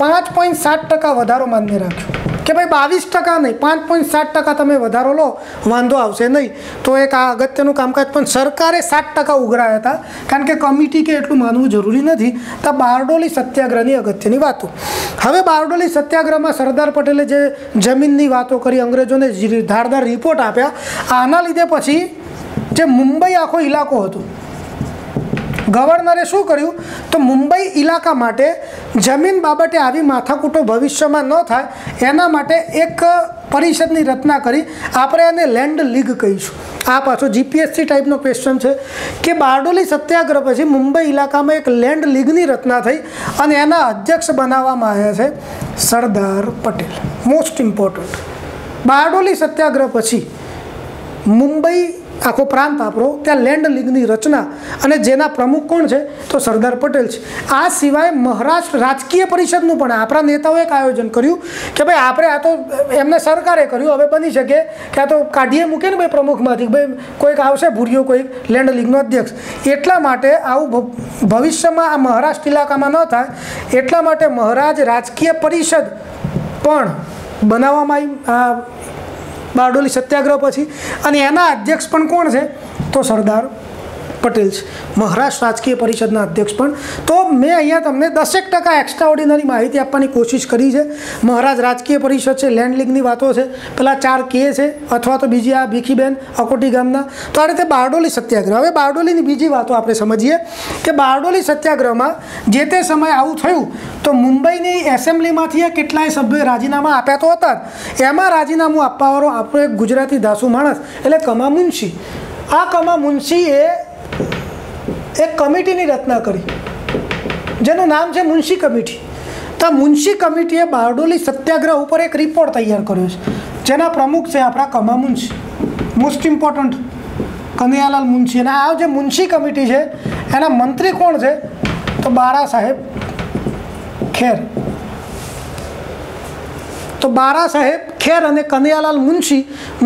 5.7% વધારો માન્ય રાખ્યો કે ભાઈ 22% નહીં, 5.7% તમે વધારો લો, વાંધો આવશે નહીં. તો એક આ અગત્યનું કામકાજ. પણ સરકારે 7% ઉઘરાયા હતા, કારણ કે કમિટી કે એટલું માનવું જરૂરી નથી. તો બારડોલી સત્યાગ્રહની અગત્યની વાતો. હવે બારડોલી સત્યાગ્રહમાં સરદાર પટેલે જે જમીનની વાતો કરી, અંગ્રેજોને ધારદાર રિપોર્ટ આપ્યા, આના લીધે પછી જે મુંબઈ આખો ઇલાકો હતો, ગવર્નરે શું કર્યું તો મુંબઈ ઇલાકા માટે જમીન બાબતે આવી માથાકૂટો ભવિષ્યમાં ન થાય એના માટે એક પરિષદની રચના કરી. આપણે એને લેન્ડ લીગ કહીશું. આ પાછો જીપીએસસી ટાઈપનો ક્વેશ્ચન છે કે બારડોલી સત્યાગ્રહ પછી મુંબઈ ઇલાકામાં એક લેન્ડ લીગની રચના થઈ અને એના અધ્યક્ષ બનાવવામાં આવ્યા છે સરદાર પટેલ. મોસ્ટ ઇમ્પોર્ટન્ટ, બારડોલી સત્યાગ્રહ પછી મુંબઈ આખો પ્રાંત આપણો, ત્યાં લેન્ડ લીગની રચના, અને જેના પ્રમુખ કોણ છે તો સરદાર પટેલ છે. આ સિવાય મહારાષ્ટ્ર રાજકીય પરિષદનું પણ આપણા નેતાઓએ એક આયોજન કર્યું કે ભાઈ આપણે આ તો એમને સરકારે કર્યું, હવે બની શકે કે આ તો કાઢીએ મૂકે ને ભાઈ પ્રમુખમાંથી, ભાઈ કોઈક આવશે ભૂરિયો, કોઈક લેન્ડ લીગનો અધ્યક્ષ. એટલા માટે આવું ભવિષ્યમાં આ મહારાષ્ટ્ર ઇલાકામાં ન થાય એટલા માટે મહારાજ રાજકીય પરિષદ પણ બનાવવામાં આવી બારડોલી સત્યાગ્રહ પછી. અને એના અધ્યક્ષ પણ કોણ છે તો સરદાર પટેલ છે, મહારાષ્ટ્ર રાજકીય પરિષદના અધ્યક્ષ પણ. તો મેં અહીંયા તમને 10% એક્સ્ટ્રા ઓર્ડિનરી માહિતી આપવાની કોશિશ કરી છે. મહારાજ રાજકીય પરિષદ છે, લેન્ડ લીગની વાતો છે, પેલા 4 કે છે, અથવા તો બીજી આ ભીખીબેન અકોટી ગામના. તો આ રીતે બારડોલી સત્યાગ્રહ. હવે બારડોલીની બીજી વાતો આપણે સમજીએ કે બારડોલી સત્યાગ્રહમાં જે તે સમયે આવું થયું તો મુંબઈની એસેમ્બલીમાંથી કેટલાય સભ્યોએ રાજીનામા આપ્યા તો હતા જ. એમાં રાજીનામું આપવાવાળો આપણો એક ગુજરાતી ધાસુ માણસ એટલે કમા મુનશી. આ કમા મુનશીએ એક કમિટીની રચના કરી જેનું નામ છે મુનશી કમિટી. તો મુનશી કમિટીએ બારડોલી સત્યાગ્રહ ઉપર એક રિપોર્ટ તૈયાર કર્યો છે, જેના પ્રમુખ છે આપણા કમા મુનશી. Most important Kanaiyalal Munshi. અને આ જે મુનશી કમિટી છે એના મંત્રી કોણ છે તો બારા સાહેબ ખેર. તો બારા સાહેબ ખેર અને કનૈયાલાલ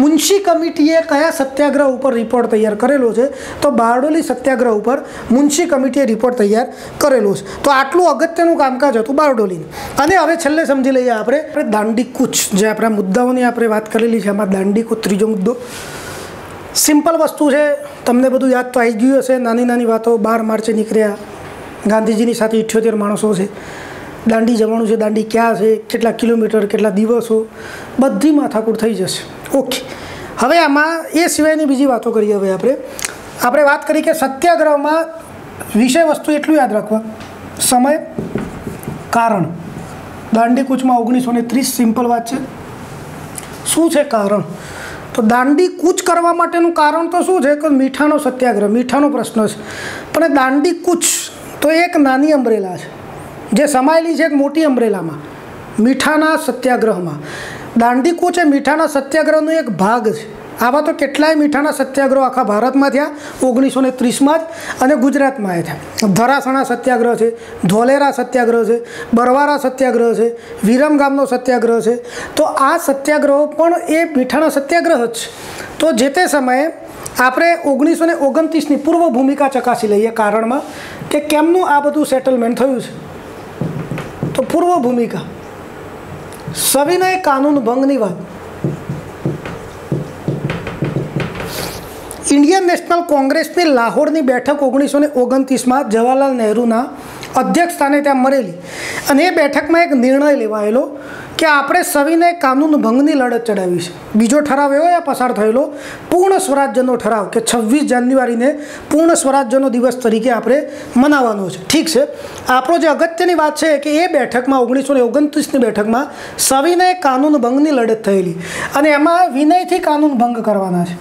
મુનશી કમિટીએ કયા સત્યાગ્રહ ઉપર રિપોર્ટ તૈયાર કરેલો છે તો બારડોલી સત્યાગ્રહ ઉપર મુનશી કમિટીએ રિપોર્ટ તૈયાર કરેલો છે. તો આટલું અગત્યનું કામકાજ હતું બારડોલીનું. અને હવે છેલ્લે સમજી લઈએ આપણે દાંડી કૂચ, જે આપણા મુદ્દાઓની આપણે વાત કરેલી છે, એમાં દાંડી કૂચ ત્રીજો મુદ્દો. સિમ્પલ વસ્તુ છે, તમને બધું યાદ તો આવી ગયું હશે. નાની નાની વાતો. 12 માર્ચે નીકળ્યા, ગાંધીજીની સાથે 78 માણસો છે, દાંડી જવાનું છે, દાંડી ક્યાં છે, કેટલા કિલોમીટર, કેટલા દિવસો, બધી માથાકૂટ થઈ જશે. ઓકે, હવે આમાં એ સિવાયની બીજી વાતો કરીએ. હવે આપણે વાત કરી કે સત્યાગ્રહમાં વિષય વસ્તુ એટલું યાદ રાખવા, સમય, કારણ. દાંડી કૂચમાં 1930, સિમ્પલ વાત છે. શું છે કારણ? તો દાંડી કૂચ કરવા માટેનું કારણ તો શું છે કે મીઠાનો સત્યાગ્રહ, મીઠાનો પ્રશ્ન છે. પણ દાંડી કૂચ તો એક નાની અમ્બ્રેલા છે જે સમાયેલી છે એક મોટી અમ્બ્રેલામાં, મીઠાના સત્યાગ્રહમાં. દાંડી કૂચ એ મીઠાના સત્યાગ્રહનો એક ભાગ છે. આવા તો કેટલાય મીઠાના સત્યાગ્રહો આખા ભારતમાં થયા 1930માં જ, અને ગુજરાતમાં એ થયા. ધરાસણા સત્યાગ્રહ છે, ધોલેરા સત્યાગ્રહ છે, બરવારા સત્યાગ્રહ છે, વિરમગામનો સત્યાગ્રહ છે. તો આ સત્યાગ્રહો પણ એ મીઠાના સત્યાગ્રહ જ છે. તો જે તે સમયે આપણે 1929ની પૂર્વ ભૂમિકા ચકાસી લઈએ કારણમાં કે કેમનું આ બધું સેટલમેન્ટ થયું છે. તો પૂર્વ ભૂમિકા, સવિનય કાનૂન ભંગની વાત. ઇન્ડિયન નેશનલ કોંગ્રેસની લાહોરની બેઠક 1929માં જવાહરલાલ નહેરુના અધ્યક્ષ સ્થાને ત્યાં મળેલી, અને એ બેઠકમાં એક નિર્ણય લેવાયેલો કે આપણે સવિનય કાનૂન ભંગની લડત ચડાવી છે. બીજો ઠરાવ એવો એ પસાર થયેલો, પૂર્ણ સ્વરાજ્યનો ઠરાવ, કે 26 જાન્યુઆરીને પૂર્ણ સ્વરાજ્યનો દિવસ તરીકે આપણે મનાવવાનો છે. ઠીક છે, આપણો જે અગત્યની વાત છે કે એ બેઠકમાં 1929ની બેઠકમાં સવિનય કાનૂન ભંગની લડત થયેલી, અને એમાં વિનયથી કાનૂન ભંગ કરવાના છે.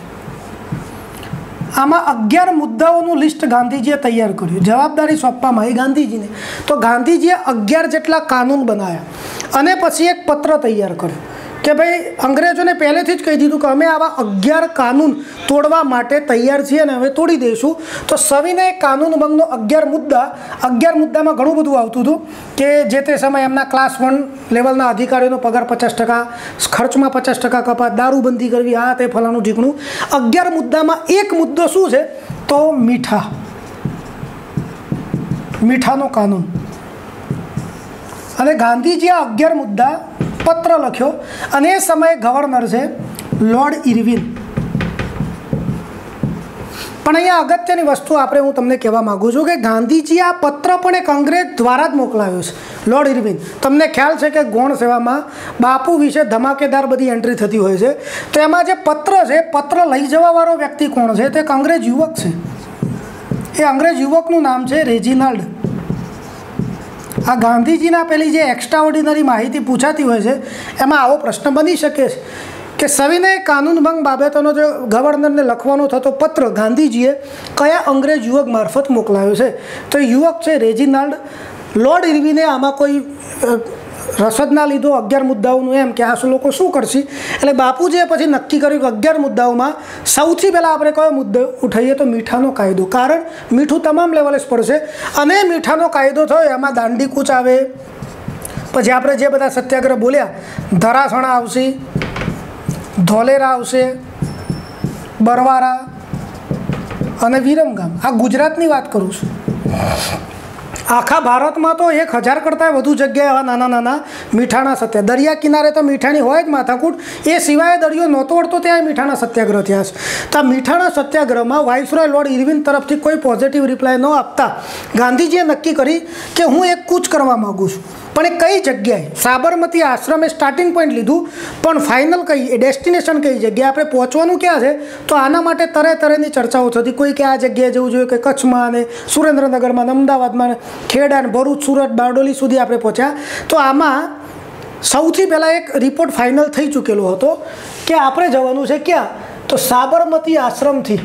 આમાં 11 મુદ્દાઓનું લિસ્ટ ગાંધીજીએ તૈયાર કર્યું, જવાબદારી સોંપવામાં આવી ગાંધીજીને. તો ગાંધીજીએ 11 જેટલા કાનૂન બનાવ્યા અને પછી એક પત્ર તૈયાર કર્યો કે ભાઈ અંગ્રેજોને પહેલેથી જ કહી દીધું કે અમે આવા 11 કાનૂન તોડવા માટે તૈયાર છીએ અને હવે તોડી દઈશું. તો સવિનય કાનૂન ભંગનો 11 મુદ્દામાં ઘણું બધું આવતું હતું કે જે તે સમયે એમના ક્લાસ 1 લેવલના અધિકારીઓનો પગાર 50%, ખર્ચમાં 50% કપાત, દારૂબંધી કરવી, આ તે ફલાણું ઢીકણું. 11 મુદ્દામાં એક મુદ્દો શું છે તો મીઠાનો કાનૂન. અને ગાંધીજીએ 11 મુદ્દા પત્ર લખ્યો અને એ સમયે ગવર્નર છે લોર્ડ ઇરવિન. પણ અહીંયા અગત્યની વસ્તુ હું તમને કહેવા માગું છું કે ગાંધીજીએ આ પત્ર પણ એક અંગ્રેજ દ્વારા જ મોકલાવ્યો છે, લોર્ડ ઇરવિન. તમને ખ્યાલ છે કે ગૌણ સેવામાં બાપુ વિશે ધમાકેદાર બધી એન્ટ્રી થતી હોય છે. તો એમાં જે પત્ર છે, પત્ર લઈ જવાવાળો વ્યક્તિ કોણ છે તો એક અંગ્રેજ યુવક છે. એ અંગ્રેજ યુવકનું નામ છે રેજિનાલ્ડ. આ ગાંધીજીના પેલી જે એક્સ્ટ્રા ઓર્ડિનરી માહિતી પૂછાતી હોય છે એમાં આવો પ્રશ્ન બની શકે છે કે સવિનય કાનૂન ભંગ બાબતોનો જો ગવર્નરને લખવાનો થતો પત્ર ગાંધીજીએ કયા અંગ્રેજ યુવક મારફત મોકલાયો છે. તો યુવક છે રેજિનાલ્ડ. લોર્ડ ઇરવિને આમાં કોઈ રસદ ના લીધો 11 મુદ્દાઓનું, એમ કે આ લોકો શું કરશે. એટલે બાપુજીએ પછી નક્કી કર્યું કે 11 મુદ્દાઓમાં સૌથી પહેલાં આપણે કયો મુદ્દો ઉઠાવીએ તો મીઠાનો કાયદો. કારણ મીઠું તમામ લેવલે પડશે અને મીઠાનો કાયદો થયો એમાં દાંડી કૂચ આવે, પછી આપણે જે બધા સત્યાગ્રહ બોલ્યા, ધરાસણા આવશે, ધોલેરા આવશે, બરવારા અને વિરમગામ. આ ગુજરાતની વાત કરું છું. આખા ભારતમાં તો 1000 કરતાં વધુ જગ્યાએ આવા નાના નાના મીઠાના સત્યાગ્રહ. દરિયા કિનારે તો મીઠાની હોય જ માથાકૂટ, એ સિવાય દરિયો નહોતો વળતો ત્યાં મીઠાના સત્યાગ્રહ થયા છે. તો આ મીઠાના સત્યાગ્રહમાં વાઇસરોય લોર્ડ ઇરવિન તરફથી કોઈ પોઝિટિવ રિપ્લાય ન આપતા ગાંધીજીએ નક્કી કરી કે હું એક કૂચ કરવા માગું છું. પણ એ કઈ જગ્યાએ? સાબરમતી આશ્રમે સ્ટાર્ટિંગ પોઈન્ટ લીધું, પણ ફાઇનલ કઈ ડેસ્ટિનેશન કઈ જગ્યાએ આપણે પહોંચવાનું ક્યાં છે તો આના માટે તરેની ચર્ચાઓ થતી. કોઈ કે આ જગ્યાએ જવું જોઈએ, કે કચ્છમાં ને સુરેન્દ્રનગરમાં, અમદાવાદમાં, ખેડા ને ભરૂચ, સુરત, બારડોલી સુધી આપણે પહોંચ્યા. તો આમાં સૌથી પહેલાં એક રિપોર્ટ ફાઇનલ થઈ ચૂકેલો હતો કે આપણે જવાનું છે ક્યાં તો સાબરમતી આશ્રમથી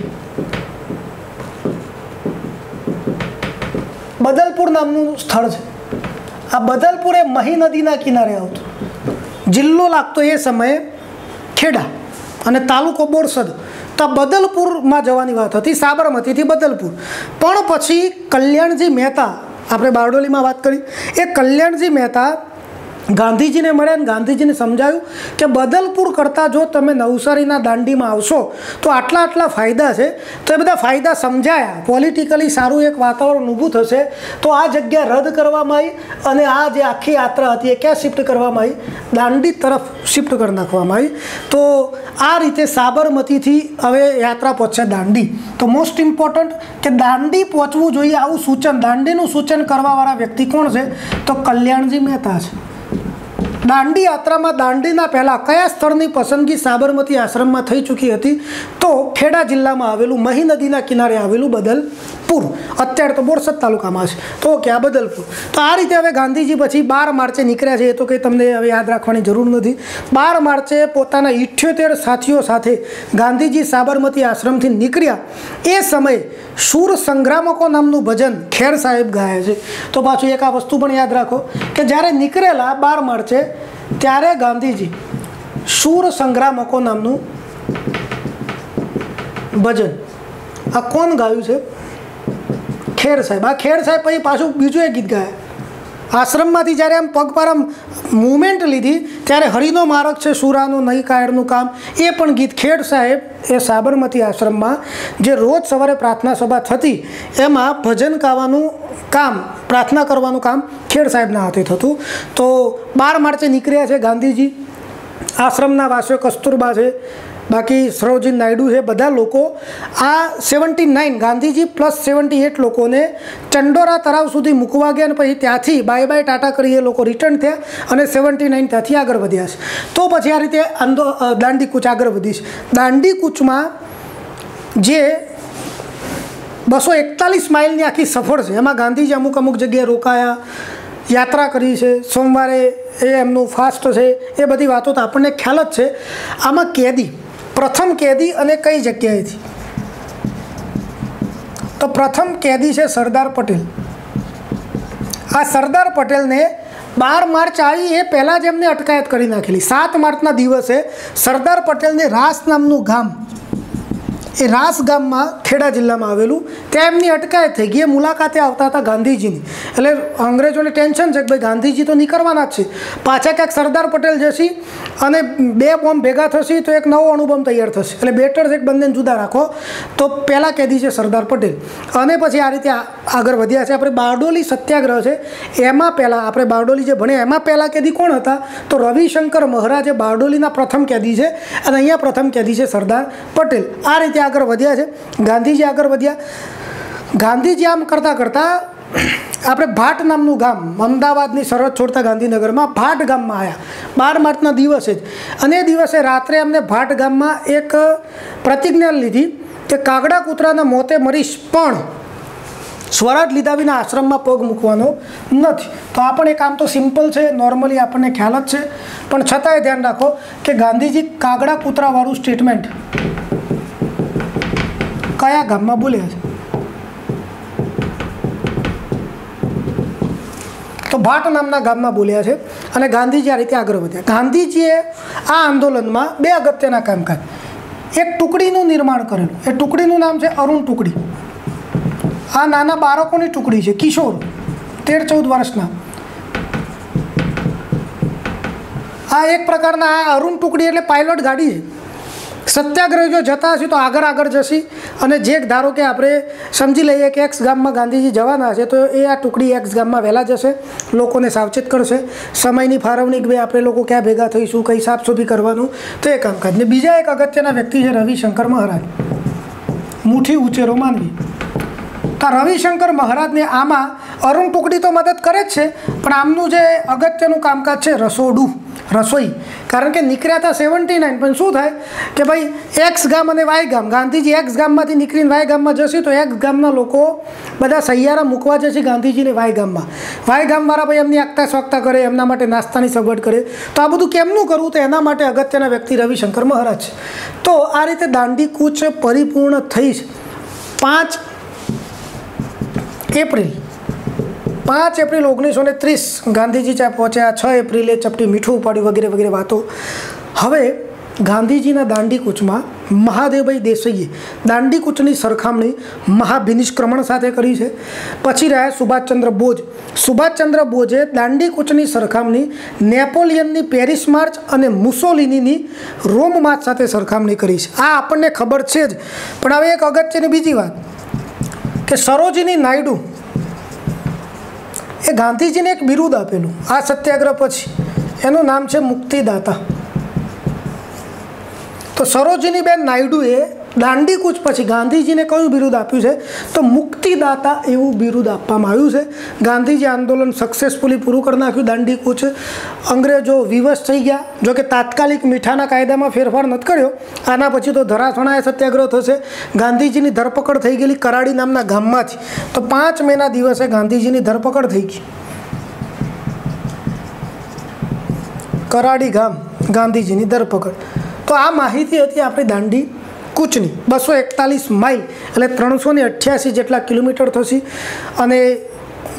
બદલપુર નામનું સ્થળ છે. આ બદલપુર એ મહી નદીના કિનારે આવતું. જિલ્લો લાગતો એ સમયે ખેડા અને તાલુકો બોરસદ. તો બદલપુરમાં જવાની વાત હતી, સાબરમતીથી બદલપુર. પણ પછી કલ્યાણજી મહેતા, આપણે બારડોલીમાં વાત કરી, એ કલ્યાણજી મહેતા ગાંધીજીને મળ્યા અને ગાંધીજીને સમજાવ્યું કે બદલપુર કરતાં જો તમે નવસારીના દાંડીમાં આવશો તો આટલા ફાયદા છે. તો એ બધા ફાયદા સમજાયા, પોલિટિકલી સારું એક વાતાવરણ ઊભું થશે. તો આ જગ્યા રદ કરવામાં આવી અને આ જે આખી યાત્રા હતી એ ક્યાં શિફ્ટ કરવામાં આવી? દાંડી તરફ શિફ્ટ કરી નાખવામાં આવી. તો આ રીતે સાબરમતીથી હવે યાત્રા પહોંચશે દાંડી. તો મોસ્ટ ઇમ્પોર્ટન્ટ કે દાંડી પહોંચવું જોઈએ આવું સૂચન, દાંડીનું સૂચન કરવાવાળા વ્યક્તિ કોણ છે તો કલ્યાણજી મહેતા છે. દાંડી યાત્રામાં દાંડીના પહેલાં કયા સ્થળની પસંદગી સાબરમતી આશ્રમમાં થઈ ચૂકી હતી તો ખેડા જિલ્લામાં આવેલું મહી નદીના કિનારે આવેલું બદલપુર. અત્યારે તો બોરસદ તાલુકામાં છે. તો કે આ બદલપુર. તો આ રીતે હવે ગાંધીજી પછી 12 માર્ચે નીકળ્યા છે. એ તો કંઈ તમને હવે યાદ રાખવાની જરૂર નથી. 12 માર્ચે પોતાના 78 સાથીઓ સાથે ગાંધીજી સાબરમતી આશ્રમથી નીકળ્યા. એ સમયે શૂર સંગ્રામકો નામનું ભજન ખેર સાહેબ ગાય છે. તો પાછું એક આ વસ્તુ પણ યાદ રાખો કે જ્યારે નીકળેલા 12 માર્ચે ત્યારે ગાંધીજી શૂર સંગ્રામકો નામનું ભજન આ કોણ ગાયું છે? ખેર સાહેબ. આ ખેર સાહેબ પછી પાછું બીજું એક ગીત ગાયા. આશ્રમમાંથી જ્યારે આમ પગપાર આમ મૂવમેન્ટ લીધી ત્યારે હરિનો માર્ગ છે સુરાનું નહીં કાયરનું કામ, એ પણ ગીત ખેર સાહેબ એ સાબરમતી આશ્રમમાં જે રોજ સવારે પ્રાર્થના સભા થતી એમાં ભજન ગાવાનું કામ, પ્રાર્થના કરવાનું કામ ખેર સાહેબના હાથે થતું. તો 12 માર્ચે નીકળ્યા છે ગાંધીજી. આશ્રમના વાસીઓ કસ્તુરબા છે, બાકી સરોજીની નાયડુ છે, બધા લોકો આ 79 ગાંધીજી પ્લસ 78 લોકોને ચંડોરા તળાવ સુધી મૂકવા ગયા અને પછી ત્યાંથી બાય બાય ટાટા કરી એ લોકો રિટર્ન થયા અને 79 ત્યાંથી આગળ વધ્યા છે. તો પછી આ રીતે દાંડી કૂચ આગળ વધી છે. દાંડી કૂચમાં જે 241 માઇલની આખી સફર છે એમાં ગાંધીજી અમુક જગ્યાએ રોકાયા, યાત્રા કરી છે. સોમવારે એ એમનું ફાસ્ટ છે, એ બધી વાતો તો આપણને ખ્યાલ જ છે. આમાં કેદી, પ્રથમ કેદી અને કઈ જગ્યાએથી તો પ્રથમ કેદી છે સરદાર પટેલ. આ સરદાર પટેલને 12 માર્ચ આવી એ પહેલાં જ એમને અટકાયત કરી નાખેલી। 7 માર્ચના દિવસે સરદાર પટેલને રાસ નામનું ગામ, એ રાસ ગામમાં ખેડા જિલ્લામાં આવેલું, ત્યાં એમની અટકાયત થઈ ગઈ। એ મુલાકાતે આવતા હતા ગાંધીજીની, એટલે અંગ્રેજોને ટેન્શન છે કે ભાઈ ગાંધીજી તો નીકળવાના જ છે, પાછા ક્યાંક સરદાર પટેલ જશે અને 2 બોમ્બ ભેગા થશે તો એક નવો અણુબોમ્બ તૈયાર થશે, એટલે બેટર છે કે બંનેને જુદા રાખો। તો પહેલાં કેદી છે સરદાર પટેલ, અને પછી આ રીતે આગળ વધ્યા છે। આપણે બારડોલી સત્યાગ્રહ છે એમાં પહેલાં, આપણે બારડોલી જે ભણ્યા એમાં પહેલાં કેદી કોણ હતા? તો રવિશંકર મહારાજ એ બારડોલીના પ્રથમ કેદી છે, અને અહીંયા પ્રથમ કેદી છે સરદાર પટેલ। આ રીતે આગળ વધ્યા છે ગાંધીજી, આગળ વધ્યા। ગાંધીજી આમ કરતાં કરતાં આપણે ભાટ નામનું ગામ, અમદાવાદની સરહદ છોડતા ગાંધીનગરમાં ભાટ ગામમાં આવ્યા 12 માર્ચના દિવસે જ, અને એ દિવસે રાત્રે અમને ભાટ ગામમાં એક પ્રતિજ્ઞા લીધી કે કાગડા કૂતરાના મોતે મરીશ પણ સ્વરાજ લીધા વિના આશ્રમમાં પગ મૂકવાનો નથી। તો આ પણ એક આમ તો સિમ્પલ છે, નોર્મલી આપણને ખ્યાલ જ છે, પણ છતાંય ધ્યાન રાખો કે ગાંધીજી કાગડા કૂતરાવાળું સ્ટેટમેન્ટ કયા ગામમાં બોલ્યા છે? તો ભાટ નામના ગામમાં બોલ્યા છે, અને ગાંધીજી આ રીતે આગળ વધ્યા। ગાંધીજીએ આ આંદોલનમાં 2 અગત્યના કામકાજ, એક ટુકડીનું નિર્માણ કરેલું, એ ટુકડીનું નામ છે અરુણ ટુકડી। આ નાના બાળકોની ટુકડી છે, કિશોર 13-14 વર્ષના। આ એક પ્રકારના આ અરુણ ટુકડી એટલે પાયલોટ ગાડી છે। સત્યાગ્રહીઓ જતા હશે તો આગળ જશે, અને જે ધારો કે આપણે સમજી લઈએ કે એક્સ ગામમાં ગાંધીજી જવાના છે તો એ આ ટુકડી એક્સ ગામમાં વહેલા જશે, લોકોને સાવચેત કરશે, સમયની ફાળવણી કે ભાઈ આપણે લોકો ક્યાં ભેગા થઈશું, કઈ સાફસૂફી કરવાનું, તો એ કામકાજ। ને બીજા એક અગત્યના વ્યક્તિ છે રવિશંકર મહારાજ, મુઠ્ઠી ઉચેરો માનવી। તો રવિશંકર મહારાજને આમાં અરુણ ટુકડી તો મદદ કરે જ છે, પણ આમનું જે અગત્યનું કામકાજ છે રસોઈ, કારણ કે નીકળ્યા હતા 79, પણ શું થાય કે ભાઈ એક્સ ગામ અને વાય ગામ, ગાંધીજી એક્સ ગામમાંથી નીકળીને વાય ગામમાં જશે તો એક્સ ગામના લોકો બધા સૈયારા મૂકવા જશે ગાંધીજીને વાય ગામમાં, વાય ગામવાળા ભાઈ એમની આગતા સ્વાગતા કરે, એમના માટે નાસ્તાની સગવડ કરે। તો આ બધું કેમનું કરવું? તો એના માટે અગત્યના વ્યક્તિ રવિશંકર મહારાજ છે। તો આ રીતે દાંડી કૂચ પરિપૂર્ણ થઈ છે 5 એપ્રિલ 1930 ગાંધીજી ત્યાં પહોંચ્યા। 6 એપ્રિલે ચપટી મીઠું ઉપાડ્યું, વગેરે વગેરે વાતો। હવે ગાંધીજીના દાંડી કૂચમાં મહાદેવભાઈ દેસાઈએ દાંડી કૂચની સરખામણી મહાભિનિષ્ક્રમણ સાથે કરી છે। પછી રહ્યા સુભાષચંદ્ર બોઝે દાંડી કૂચની સરખામણી નેપોલિયનની પેરિસ માર્ચ અને મુસોલિનીની રોમ માર્ચ સાથે સરખામણી કરી છે। આ આપણને ખબર છે જ, પણ હવે એક અગત્યની બીજી વાત કે સરોજિની નાયડુ એ ગાંધીજીને એક બિરુદ આપેલું આ સત્યાગ્રહ પછી, એનું નામ છે મુક્તિદાતા। તો સરોજિનીબેન નાયડુએ દાંડી કૂચ પછી ગાંધીજીને કયું બિરુદ આપ્યું છે? તો મુક્તિદાતા એવું બિરુદ આપવામાં આવ્યું છે। ગાંધીજી આંદોલન સક્સેસફુલી પૂરું કરી નાખ્યું, દાંડી કૂચ। અંગ્રેજો વિવશ થઈ ગયા, જો કે તાત્કાલિક મીઠાના કાયદામાં ફેરફાર નથી કર્યો, આના પછી તો ધરાસણાએ સત્યાગ્રહ થશે। ગાંધીજીની ધરપકડ થઈ ગયેલી કરાડી નામના ગામમાંથી, તો 5 મેના દિવસે ગાંધીજીની ધરપકડ થઈ ગઈ, કરાડી ગામ ગાંધીજીની ધરપકડ। તો આ માહિતી હતી આપણી દાંડી કૂચની। 241 માઇલ એટલે 388 જેટલા કિલોમીટર થશે, અને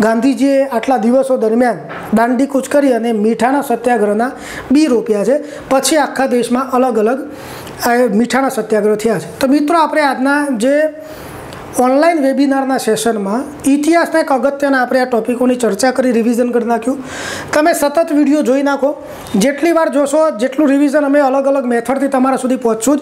ગાંધીજીએ આટલા દિવસો દરમિયાન દાંડી કૂચ કરી અને મીઠાના સત્યાગ્રહના બી રોપ્યા છે। પછી આખા દેશમાં અલગ અલગ મીઠાના સત્યાગ્રહ થયા છે। તો મિત્રો, આપણે આજના જે ઓનલાઈન વેબિનારના સેશનમાં ઇતિહાસના એક અગત્યના આપણે આ ટોપિકોની ચર્ચા કરી, રિવિઝન કરી નાખ્યું। તમે સતત વિડીયો જોઈ નાખો, જેટલી વાર જોશો જેટલું રિવિઝન અમે અલગ અલગ મેથડથી તમારા સુધી પહોંચશું જ,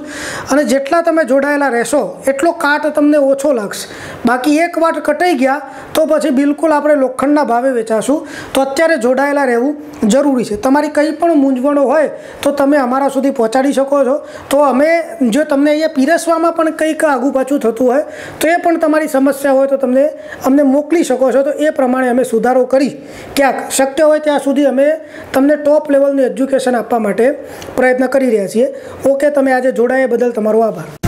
અને જેટલા તમે જોડાયેલા રહેશો એટલો કાટ તમને ઓછો લાગશે। બાકી એક વાર કટાઈ ગયા તો પછી બિલકુલ આપણે લોખંડના ભાવે વેચાશું। તો અત્યારે જોડાયેલા રહેવું જરૂરી છે। તમારી કંઈ પણ મૂંઝવણો હોય તો તમે અમારા સુધી પહોંચાડી શકો છો। તો અમે જો તમને અહીંયા પીરસવામાં પણ કંઈક આગું પાછું થતું હોય તો એ પણ તમારી સમસ્યા હોય તો તમને અમને મોકલી શકો છો, તો એ પ્રમાણે અમે સુધારો કરી ક્યાંક શક્ય હોય ત્યાં સુધી અમે તમને ટોપ લેવલનું એજ્યુકેશન આપવા માટે પ્રયત્ન કરી રહ્યા છીએ। ઓકે, તમે આજે જોડાયા બદલ તમારો આભાર।